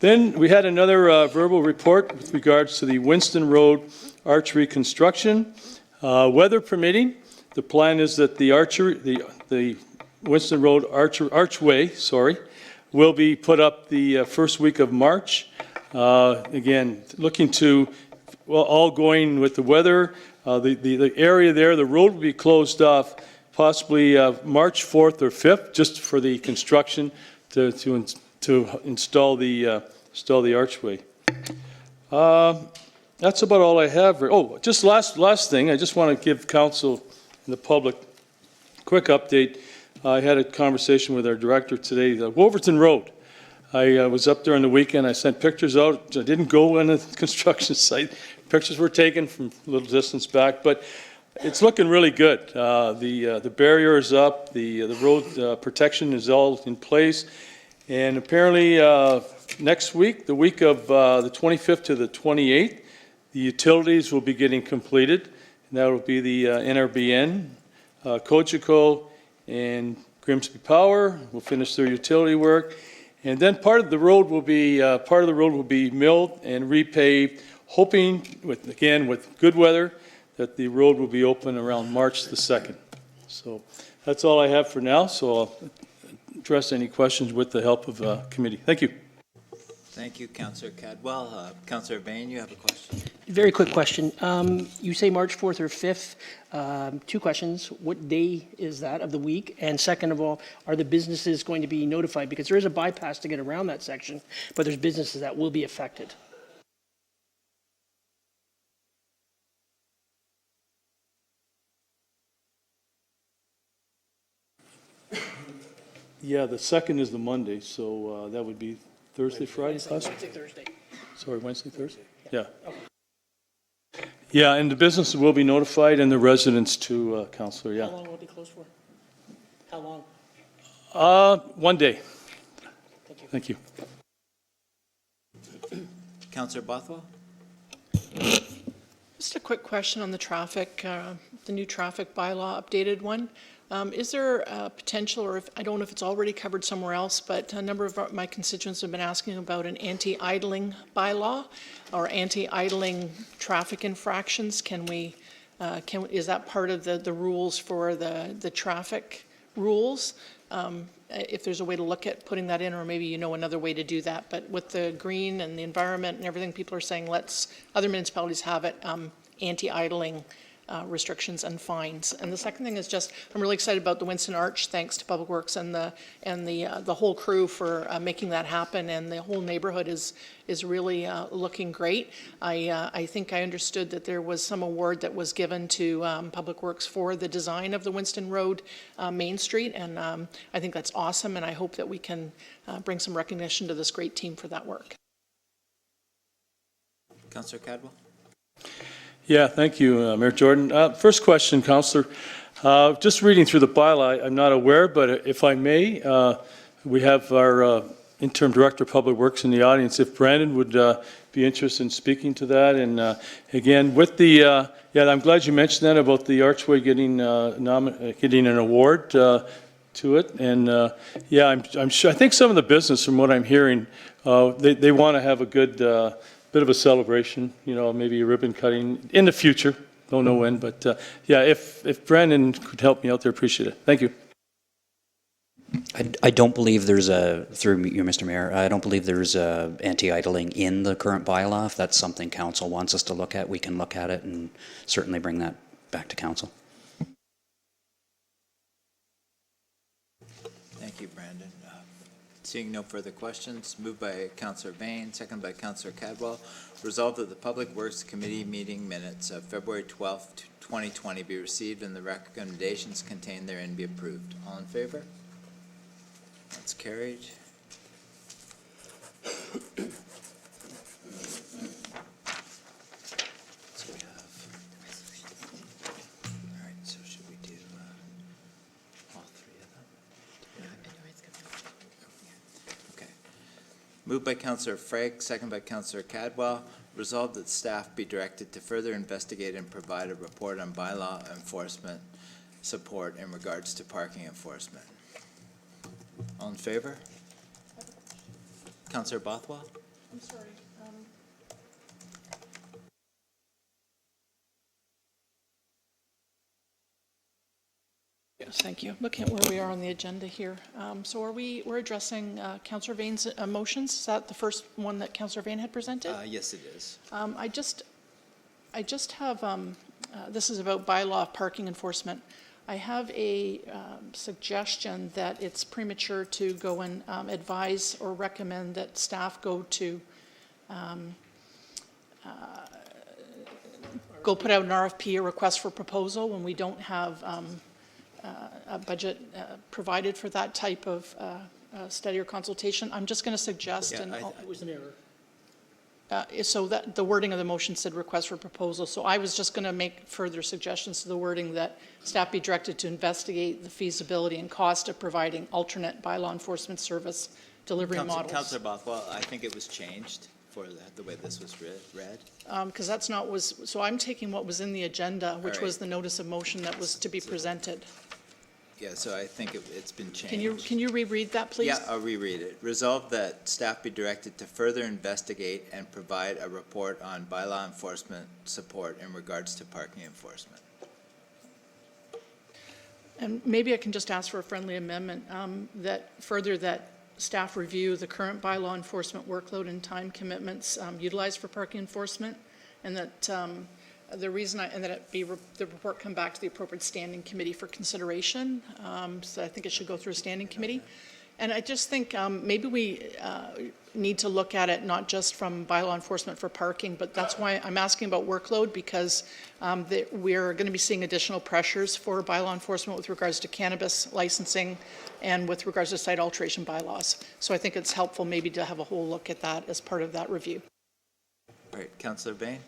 Then we had another verbal report with regards to the Winston Road archery construction. Weather permitting, the plan is that the Winston Road archway, will be put up the first week of March. Again, looking to, all going with the weather. The area there, the road will be closed off possibly March 4th or 5th, just for the construction to install the archway. That's about all I have. Oh, just last thing, I just want to give council and the public a quick update. I had a conversation with our director today, Wolverton Road. I was up there on the weekend. I sent pictures out. I didn't go on the construction site. Pictures were taken from a little distance back, but it's looking really good. The barrier is up. The road protection is all in place. And apparently next week, the week of the 25th to the 28th, The utilities will be getting completed, and that will be the NRBN, Cogeco, and Grimsby Power will finish their utility work. And then part of the road will be milled and repaved, hoping, with good weather, that the road will be open around March the 2nd. So that's all I have for now, so I'll address any questions with the help of committee. Thank you. Thank you, Councillor Cadwell. Councillor Bain, you have a question? Very quick question. You say March 4th or 5th. Two questions. What day is that of the week? And second of all, are the businesses going to be notified? Because there is a bypass to get around that section, but there's businesses that will be affected. Yeah, the 2nd is the Monday, so that would be Thursday, Friday, possibly? Wednesday, Thursday. Sorry, Wednesday, Thursday? Yeah. Yeah, and the businesses will be notified and the residents too, Councillor, How yeah. long will it be closed for? How long? 1 day. Thank you. Thank you. Councillor Bothwell? Just a quick question on the traffic, the new traffic bylaw updated one. Is there a potential, or I don't know if it's already covered somewhere else, but a number of my constituents have been asking about an anti-idling bylaw or anti-idling traffic infractions. Is that part of the rules for the traffic rules? If there's a way to look at putting that in, or maybe you know another way to do that. But with the green and the environment and everything, people are saying other municipalities have it, anti-idling restrictions and fines. And the second thing is just, I'm really excited about the Winston Arch, thanks to Public Works and the whole crew for making that happen, and the whole neighborhood is really looking great. I think I understood that there was some award that was given to Public Works for the design of the Winston Road Main Street, and I think that's awesome, and I hope that we can bring some recognition to this great team for that work. Councillor Cadwell? Yeah, thank you, Mayor Jordan. First question, Councillor. Just reading through the bylaw, I'm not aware, but if I may, we have our Interim Director of Public Works in the audience. If Brandon would be interested in speaking to that. And again, with the, yeah, I'm glad you mentioned that about the Archway getting an award to it. And yeah, I'm sure, I think some of the business, from what I'm hearing, they want to have a good bit of a celebration, you know, maybe a ribbon cutting in the future. Don't know when, but yeah, if Brandon could help me out there, appreciate it. Thank you. I don't believe there's through you, Mr. Mayor, I don't believe there's anti-idling in the current bylaw. If that's something council wants us to look at, we can look at it and certainly bring that back to council. Thank you, Brandon. Seeing no further questions, moved by Councillor Bain, second by Councillor Cadwell. Resolved that the Public Works Committee meeting minutes of February 12th, 2020 be received and the recommendations contained therein be approved. All in favor? That's carried. So we have, all right, so should we do all three of them? Okay. Moved by Councillor Freg, second by Councillor Cadwell. Resolved that staff be directed to further investigate and provide a report on bylaw enforcement support in regards to parking enforcement. All in favor? Councillor Bothwell? I'm sorry. Yes, thank you. Looking at where we are on the agenda here. So we're addressing Councillor Vane's motions. Is that the first one that Councillor Vane had presented? Yes, it is. I just have, this is about bylaw parking enforcement. I have a suggestion that it's premature to go and advise or recommend that staff go put out an RFP, a request for proposal, when we don't have a budget provided for that type of study or consultation. I'm just going to suggest, Yeah, and It was an error. so that the wording of the motion said request for proposal. So I was just going to make further suggestions to the wording that staff be directed to investigate the feasibility and cost of providing alternate bylaw enforcement service delivery models. Councillor Bothwell, I think it was changed for the way this was read? Because that's not so I'm taking what was in the agenda, which was right. the notice of motion that was to be presented. Yeah, so I think it's been changed. Can you reread that, please? Yeah, I'll reread it. Resolved that staff be directed to further investigate and provide a report on bylaw enforcement support in regards to parking enforcement. And maybe I can just ask for a friendly amendment, that staff review the current bylaw enforcement workload and time commitments utilized for parking enforcement, and that the report come back to the appropriate standing committee for consideration. So I think it should go through a standing committee. And I just think maybe we need to look at it not just from bylaw enforcement for parking, but that's why I'm asking about workload, because we're going to be seeing additional pressures for bylaw enforcement with regards to cannabis licensing and with regards to site alteration bylaws. So I think it's helpful maybe to have a whole look at that as part of that review. All right, Councillor Bain?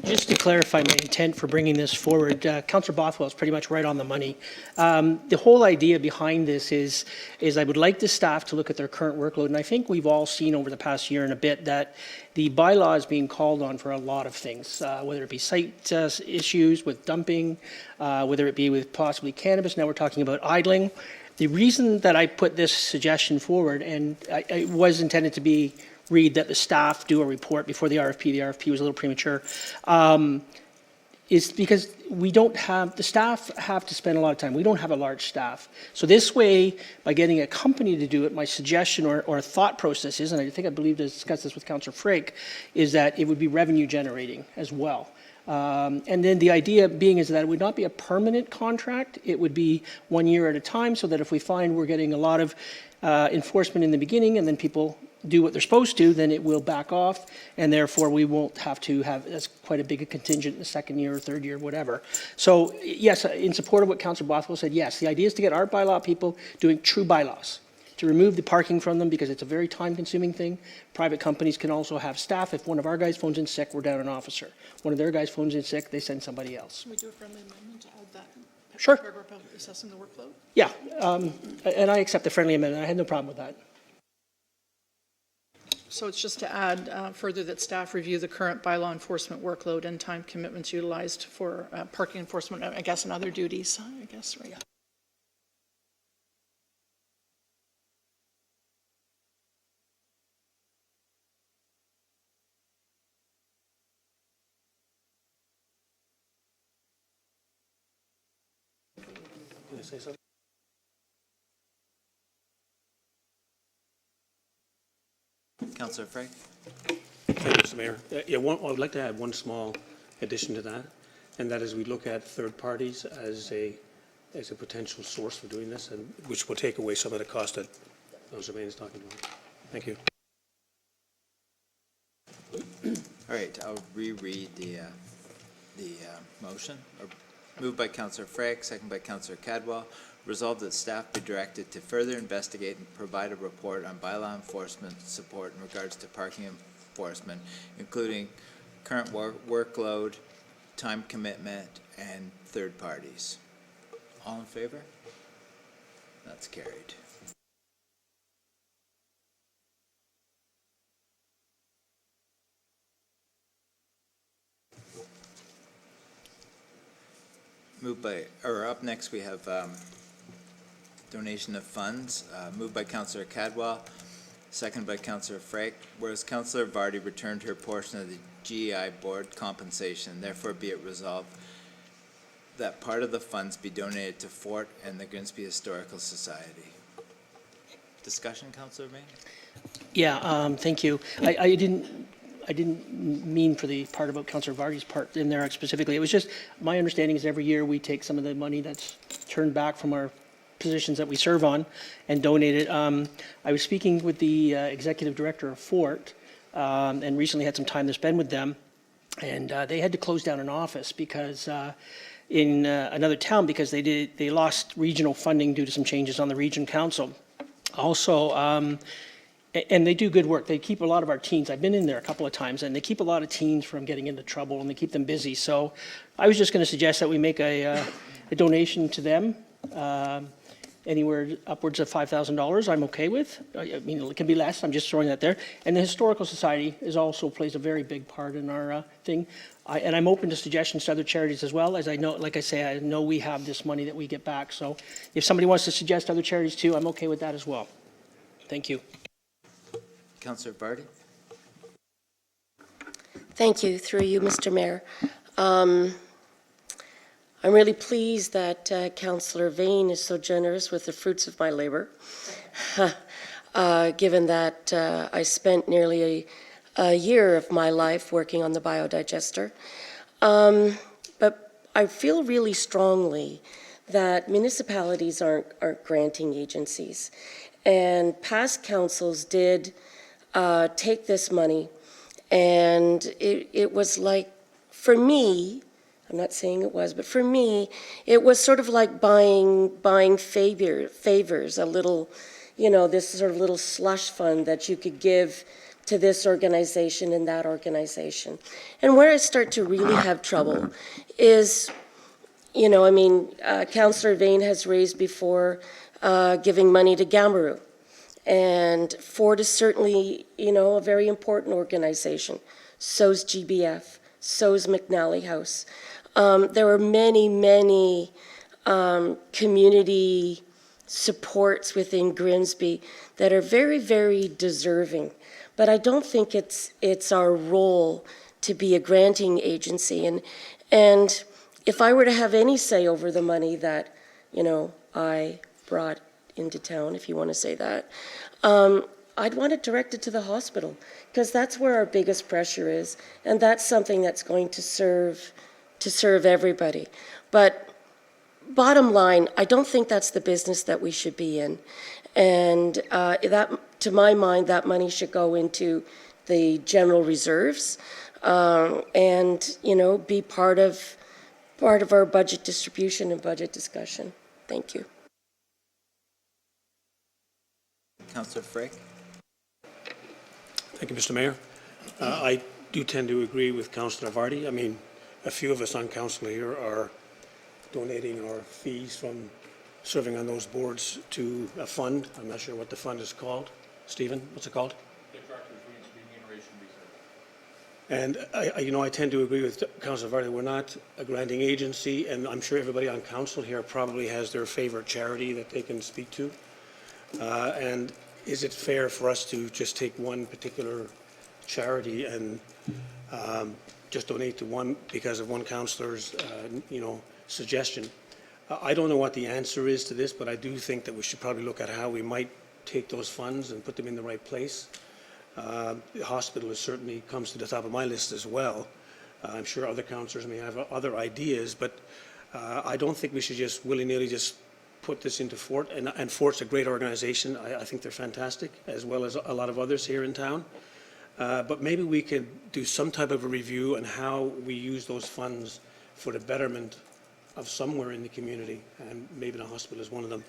Just to clarify my intent for bringing this forward, Councillor Bothwell is pretty much right on the money. The whole idea behind this is I would like the staff to look at their current workload, and I think we've all seen over the past year and a bit that the bylaw is being called on for a lot of things, whether it be site issues with dumping, whether it be with possibly cannabis. Now we're talking about idling. The reason that I put this suggestion forward, and it was intended to read that the staff do a report before the RFP. The RFP was a little premature. Is because the staff have to spend a lot of time. We don't have a large staff. So this way, by getting a company to do it, my suggestion or thought process is, and I believe to discuss this with Councillor Frake, is that it would be revenue generating as well. And then the idea being is that it would not be a permanent contract. It would be 1 year at a time, so that if we find we're getting a lot of enforcement in the beginning and then people do what they're supposed to, then it will back off, and therefore we won't have to have as quite a big a contingent in the second year or third year, whatever. So yes, in support of what Councillor Bothwell said, yes, the idea is to get our bylaw people doing true bylaws, to remove the parking from them because it's a very time-consuming thing. Private companies can also have staff. If one of our guys phones in sick, we're down an officer. One of their guys phones in sick, they send somebody else. Can we do a friendly amendment to add that? Sure. Paragraph of assessing the workload? Yeah, and I accept the friendly amendment. I had no problem with that. So it's just to add further that staff review the current bylaw enforcement workload and time commitments utilized for parking enforcement, I guess, and other duties, I guess, right? Can I say something? Councillor Frake? Thank you, Mr. Mayor. I would like to add one small addition to that, and that is we look at third parties as a potential source for doing this, and which will take away some of the cost that Councillor Bain is talking about. Thank you. All right, I'll reread the motion. Moved by Councillor Frake, second by Councillor Cadwell. Resolved that staff be directed to further investigate and provide a report on bylaw enforcement support in regards to parking enforcement, including current workload, time commitment, and third parties. All in favor? That's carried. Up next we have donation of funds, moved by Councillor Cadwell, second by Councillor Frake. Whereas Councillor Vardy returned her portion of the GEI board compensation, therefore be it resolved that part of the funds be donated to Fort and the Grimsby Historical Society. Discussion, Councillor Bain? Yeah, thank you. I didn't mean for the part about Councillor Vardy's part in there specifically. It was just, my understanding is every year we take some of the money that's turned back from our positions that we serve on and donate it. I was speaking with the executive director of Fort and recently had some time to spend with them, and they had to close down an office because in another town because they lost regional funding due to some changes on the region council. Also, and they do good work. They keep a lot of our teens. I've been in there a couple of times, and they keep a lot of teens from getting into trouble, and they keep them busy. So I was just going to suggest that we make a donation to them anywhere upwards of $5,000, I'm okay with. I mean, it can be less, I'm just throwing that there. And the Historical Society also plays a very big part in our thing. And I'm open to suggestions to other charities as well, as I know, like I say, I know we have this money that we get back. So if somebody wants to suggest other charities too, I'm okay with that as well. Thank you. Councillor Vardy? Thank you, through you, Mr. Mayor. I'm really pleased that Councillor Vane is so generous with the fruits of my labor, given that I spent nearly a year of my life working on the biodigester. But I feel really strongly that municipalities aren't granting agencies. And past councils did take this money, and it was like, for me, I'm not saying it was, but for me, it was sort of like buying favors, a little, this sort of little slush fund that you could give to this organization and that organization. And where I start to really have trouble is, Councillor Vane has raised before giving money to Gamaroo. And Ford is certainly, a very important organization. So's GBF, so's McNally House. There were many community supports within Grimsby that are very, very deserving. But I don't think it's our role to be a granting agency. And if I were to have any say over the money that, I brought into town, if you want to say that, I'd want it directed to the hospital, because that's where our biggest pressure is, and that's something that's going to serve everybody. But bottom line, I don't think that's the business that we should be in. And that, to my mind, that money should go into the general reserves, and be part of our budget distribution and budget discussion. Thank you. Councillor Frick? Thank you, Mr. Mayor. I do tend to agree with Councillor Vardy. I mean, a few of us on council here are donating our fees from serving on those boards to a fund. I'm not sure what the fund is called. Stephen, what's it called? The Directors Remuneration Reserve. And I tend to agree with Councillor Vardy. We're not a granting agency, and I'm sure everybody on council here probably has their favorite charity that they can speak to. And is it fair for us to just take one particular charity and just donate to one because of one councillor's, suggestion? I don't know what the answer is to this, but I do think that we should probably look at how we might take those funds and put them in the right place. The hospital certainly comes to the top of my list as well. I'm sure other councillors may have other ideas, but I don't think we should just willy-nilly just put this into Fort, and Fort's a great organization. I think they're fantastic, as well as a lot of others here in town. But maybe we could do some type of a review on how we use those funds for the betterment of somewhere in the community, and maybe the hospital is one of them.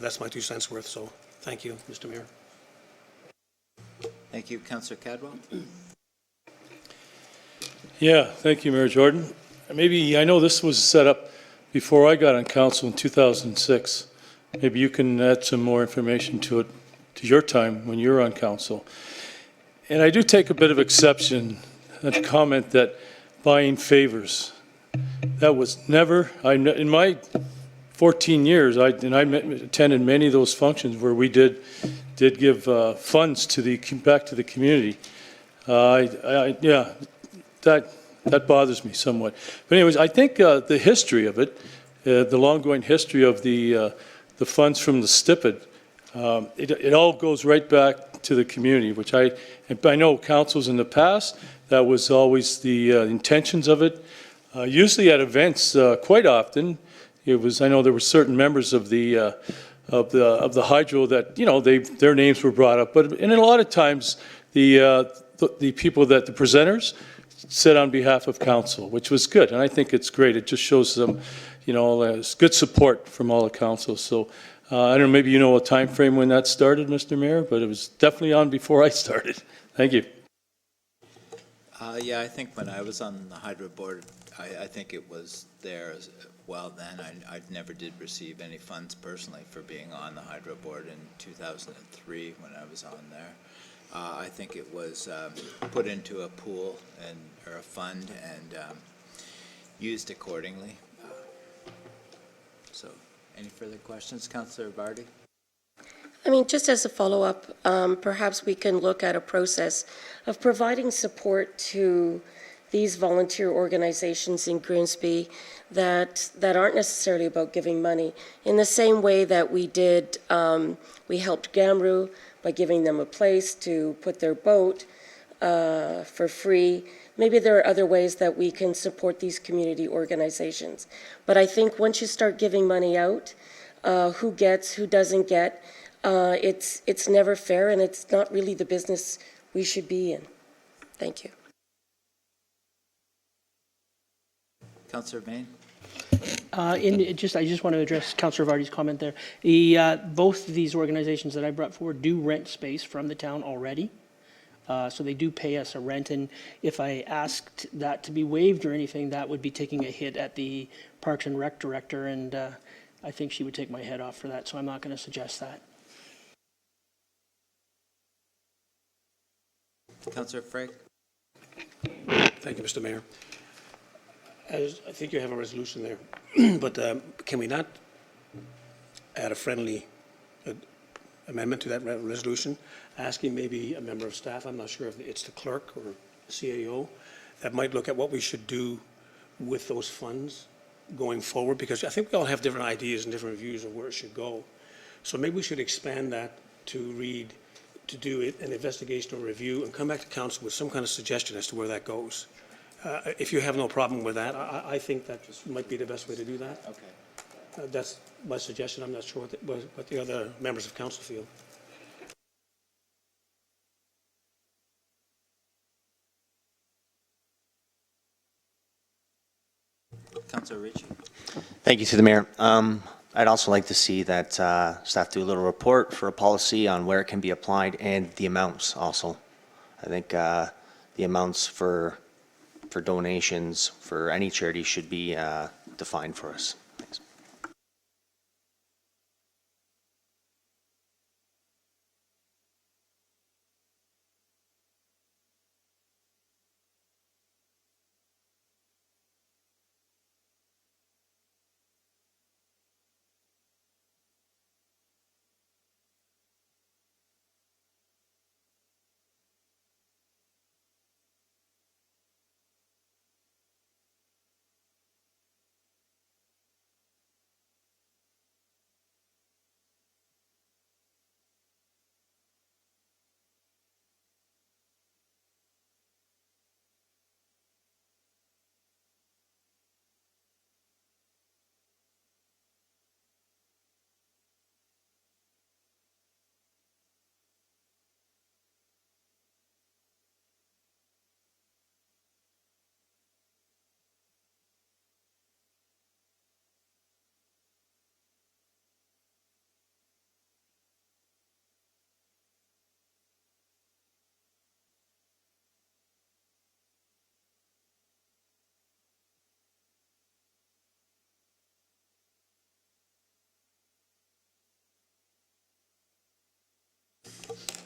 That's my 2 cents worth, so thank you, Mr. Mayor. Thank you. Councillor Cadwell? Yeah, thank you, Mayor Jordan. Maybe, I know this was set up before I got on council in 2006. Maybe you can add some more information to it, to your time when you're on council. And I do take a bit of exception at the comment that buying favors. That was never, in my 14 years, I attended many of those functions where we did give funds back to the community. Yeah, that bothers me somewhat. But anyways, I think the history of it, the long-going history of the funds from the STIPID, it all goes right back to the community, which I know councils in the past, that was always the intentions of it. Usually at events, quite often, it was. I know there were certain members of the hydro that their names were brought up, but and a lot of times the people that the presenters said on behalf of council, which was good, and I think it's great. It just shows some, good support from all the council. So I don't know, maybe you know a time frame when that started, Mr. Mayor, but it was definitely on before I started. Thank you. Yeah, I think when I was on the Hydro Board, I think it was there as well then. I never did receive any funds personally for being on the Hydro Board in 2003 when I was on there. I think it was put into a pool or a fund and used accordingly. So, any further questions, Councillor Vardy? I mean, just as a follow-up, perhaps we can look at a process of providing support to these volunteer organizations in Grimsby that aren't necessarily about giving money. In the same way that we did, we helped Gamru by giving them a place to put their boat for free. Maybe there are other ways that we can support these community organizations. But I think once you start giving money out, who gets, who doesn't get, it's never fair, and it's not really the business we should be in. Thank you. Councillor Vane? I just want to address Councillor Vardy's comment there. Both of these organizations that I brought forward do rent space from the town already. So they do pay us a rent, and if I asked that to be waived or anything, that would be taking a hit at the Parks and Rec director, and I think she would take my head off for that, so I'm not going to suggest that. Councillor Frake? Thank you, Mr. Mayor. As I think you have a resolution there, but can we not add a friendly amendment to that resolution, asking maybe a member of staff, I'm not sure if it's the clerk or CAO, that might look at what we should do with those funds going forward, because I think we all have different ideas and different views of where it should go. So maybe we should expand that to do an investigation or review and come back to council with some kind of suggestion as to where that goes. If you have no problem with that, I think that might be the best way to do that. Okay. That's my suggestion. I'm not sure what the other members of council feel. Councillor Ricci? Thank you to the mayor. I'd also like to see that staff do a little report for a policy on where it can be applied and the amounts also. I think the amounts for donations for any charity should be defined for us. Thanks.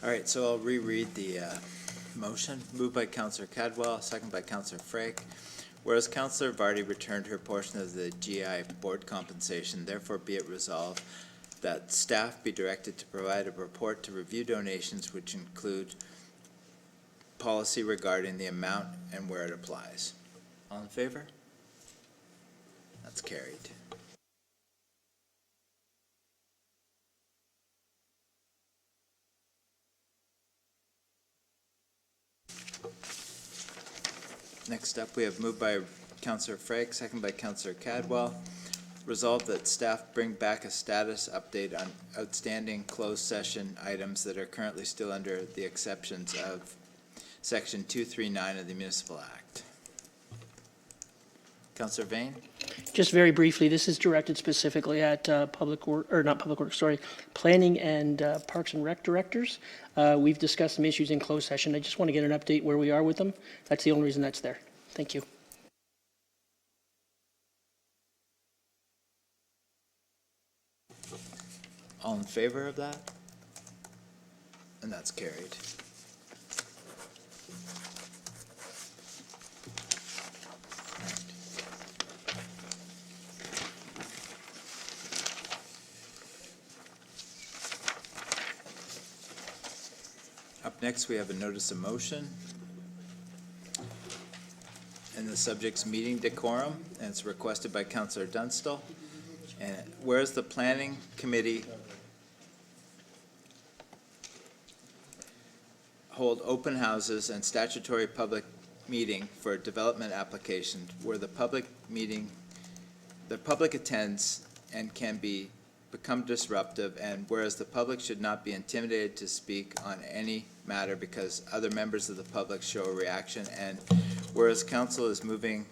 All right, so I'll reread the motion. Moved by Councillor Cadwell, second by Councillor Frake. Whereas Councillor Vardy returned her portion of the GI board compensation, therefore be it resolved that staff be directed to provide a report to review donations which include policy regarding the amount and where it applies. All in favor? That's carried. Next up, we have moved by Councillor Frake, second by Councillor Cadwell. Resolved that staff bring back a status update on outstanding closed session items that are currently still under the exceptions of Section 239 of the Municipal Act. Councillor Vane? Just very briefly, this is directed specifically at Planning and Parks and Rec directors. We've discussed some issues in closed session. I just want to get an update where we are with them. That's the only reason that's there. Thank you. All in favor of that? And that's carried. Up next, we have a notice of motion. And the subject's meeting decorum, and it's requested by Councillor Dunstall. And whereas the planning committee hold open houses and statutory public meeting for development application where the public attends and can become disruptive, and whereas the public should not be intimidated to speak on any matter because other members of the public show a reaction, and whereas council is moving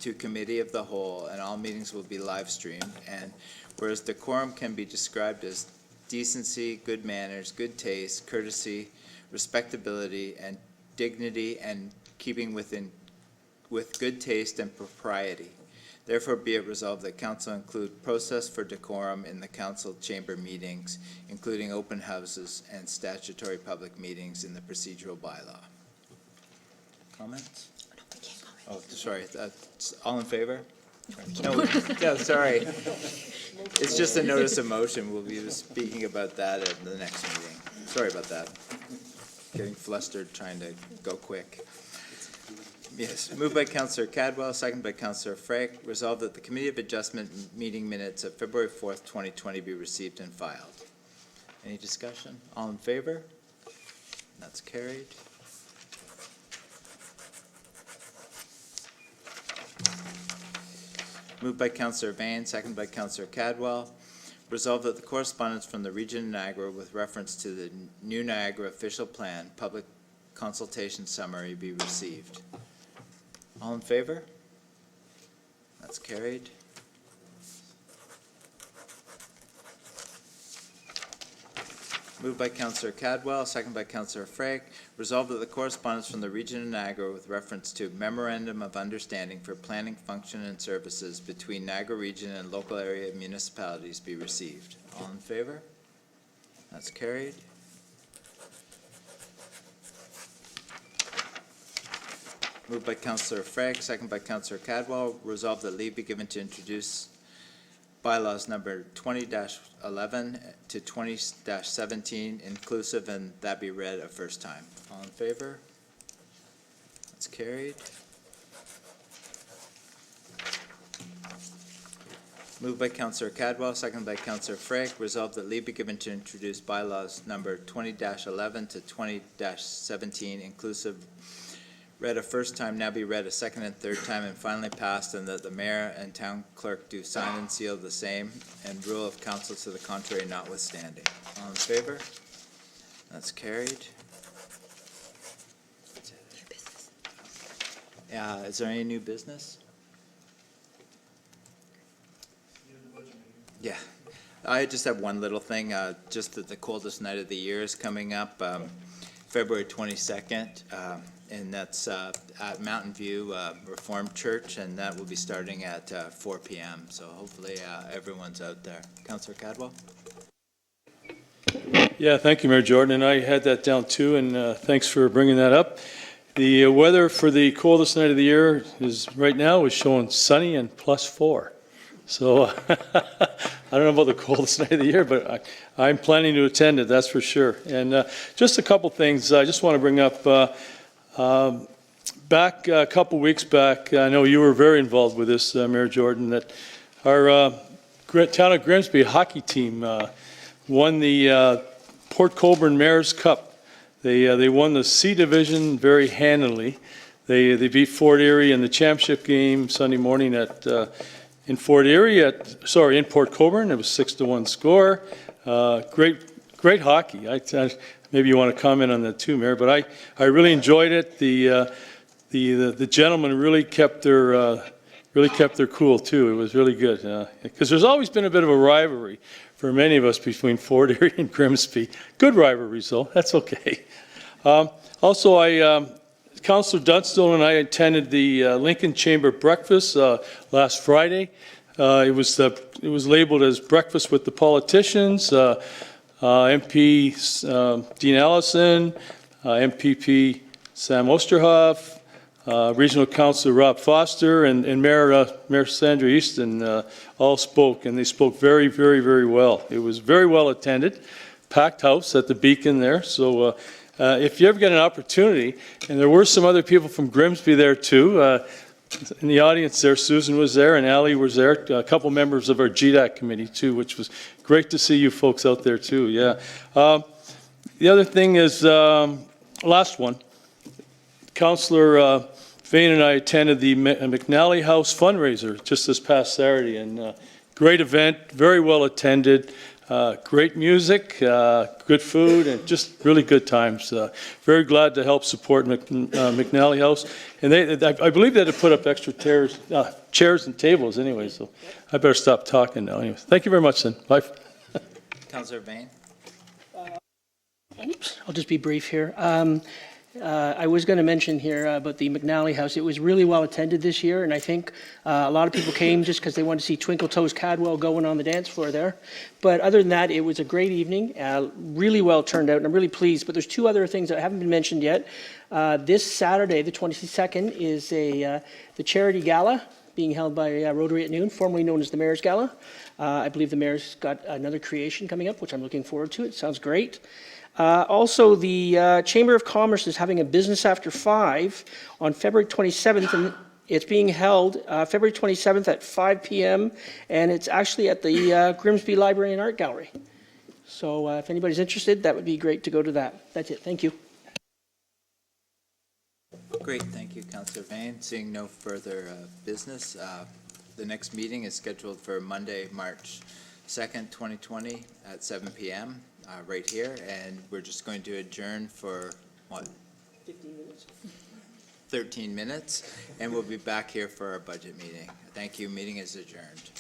to committee of the whole and all meetings will be live streamed, and whereas decorum can be described as decency, good manners, good taste, courtesy, respectability, and dignity, and keeping with good taste and propriety. Therefore, be it resolved that council include process for decorum in the council chamber meetings, including open houses and statutory public meetings in the procedural bylaw. Comments? Oh, sorry, all in favor? No, yeah, sorry. It's just a notice of motion. We'll be speaking about that at the next meeting. Sorry about that. Getting flustered trying to go quick. Yes, moved by Councillor Cadwell, second by Councillor Frake. Resolved that the Committee of Adjustment meeting minutes of February 4th, 2020 be received and filed. Any discussion? All in favor? That's carried. Moved by Councillor Vane, second by Councillor Cadwell. Resolved that the correspondence from the Region of Niagara with reference to the new Niagara official plan, public consultation summary be received. All in favor? That's carried. Moved by Councillor Cadwell, second by Councillor Frake. Resolved that the correspondence from the Region of Niagara with reference to Memorandum of Understanding for Planning Function and Services between Niagara Region and local area municipalities be received. All in favor? That's carried. Moved by Councillor Frake, second by Councillor Cadwell. Resolved that leave be given to introduce bylaws number 20-11 to 20-17 inclusive, and that be read a first time. All in favor? That's carried. Moved by Councillor Cadwell, second by Councillor Frake. Resolved that leave be given to introduce bylaws number 20-11 to 20-17 inclusive, read a first time, now be read a second and third time, and finally passed, and that the mayor and town clerk do sign and seal the same, and rule of council to the contrary notwithstanding. All in favor? That's carried. Is there any new business? Yeah. I just have one little thing, just that the coldest night of the year is coming up, February 22nd. And that's at Mountain View Reformed Church, and that will be starting at 4 p.m. So hopefully everyone's out there. Councillor Cadwell? Yeah, thank you, Mayor Jordan, and I had that down too, and thanks for bringing that up. The weather for the coldest night of the year right now is showing sunny and +4. So I don't know about the coldest night of the year, but I'm planning to attend it, that's for sure. And just a couple things I just want to bring up. Back a couple weeks back, I know you were very involved with this, Mayor Jordan, that our town of Grimsby hockey team won the Port Colborne Mayor's Cup. They won the C Division very handily. They beat Fort Erie in the championship game Sunday morning in Port Colborne. It was 6-1 score. Great hockey. Maybe you want to comment on that too, Mayor, but I really enjoyed it. The gentlemen really kept their cool too. It was really good because there's always been a bit of a rivalry for many of us between Fort Erie and Grimsby. Good rivalries though. That's okay. Also, Councillor Dunstall and I attended the Lincoln Chamber breakfast last Friday. It was labeled as Breakfast with the Politicians. MP Dean Allison, MPP Sam Osterhoff, Regional Councilor Rob Foster, and Mayor Sandra Easton all spoke, and they spoke very, very, very well. It was very well attended, packed house at the Beacon there. So if you ever get an opportunity, and there were some other people from Grimsby there too. In the audience there, Susan was there and Ali was there, a couple members of our GDAC committee too, which was great to see you folks out there too, yeah. The other thing is, last one, Councillor Vane and I attended the McNally House fundraiser just this past Saturday, and great event, very well attended. Great music, good food, and just really good times. Very glad to help support McNally House. And I believe they had to put up extra chairs and tables anyway, so I better stop talking now. Anyways, thank you very much then. Bye. Councillor Vane? I'll just be brief here. I was going to mention here about the McNally House. It was really well attended this year, and I think a lot of people came just because they wanted to see Twinkle Toes Cadwell going on the dance floor there. But other than that, it was a great evening, really well turned out, and I'm really pleased. But there's two other things that haven't been mentioned yet. This Saturday, the 22nd, is the Charity Gala being held by Rotary at noon, formerly known as the Mayor's Gala. I believe the Mayor's got another creation coming up, which I'm looking forward to. It sounds great. Also, the Chamber of Commerce is having a Business After 5 on February 27th, and it's being held February 27th at 5 p.m., and it's actually at the Grimsby Library and Art Gallery. So if anybody's interested, that would be great to go to that. That's it. Thank you. Great, thank you, Councillor Vane. Seeing no further business, the next meeting is scheduled for Monday, March 2nd, 2020 at 7 p.m. Right here, and we're just going to adjourn for, what? 15 minutes. 13 minutes, and we'll be back here for our budget meeting. Thank you, meeting is adjourned.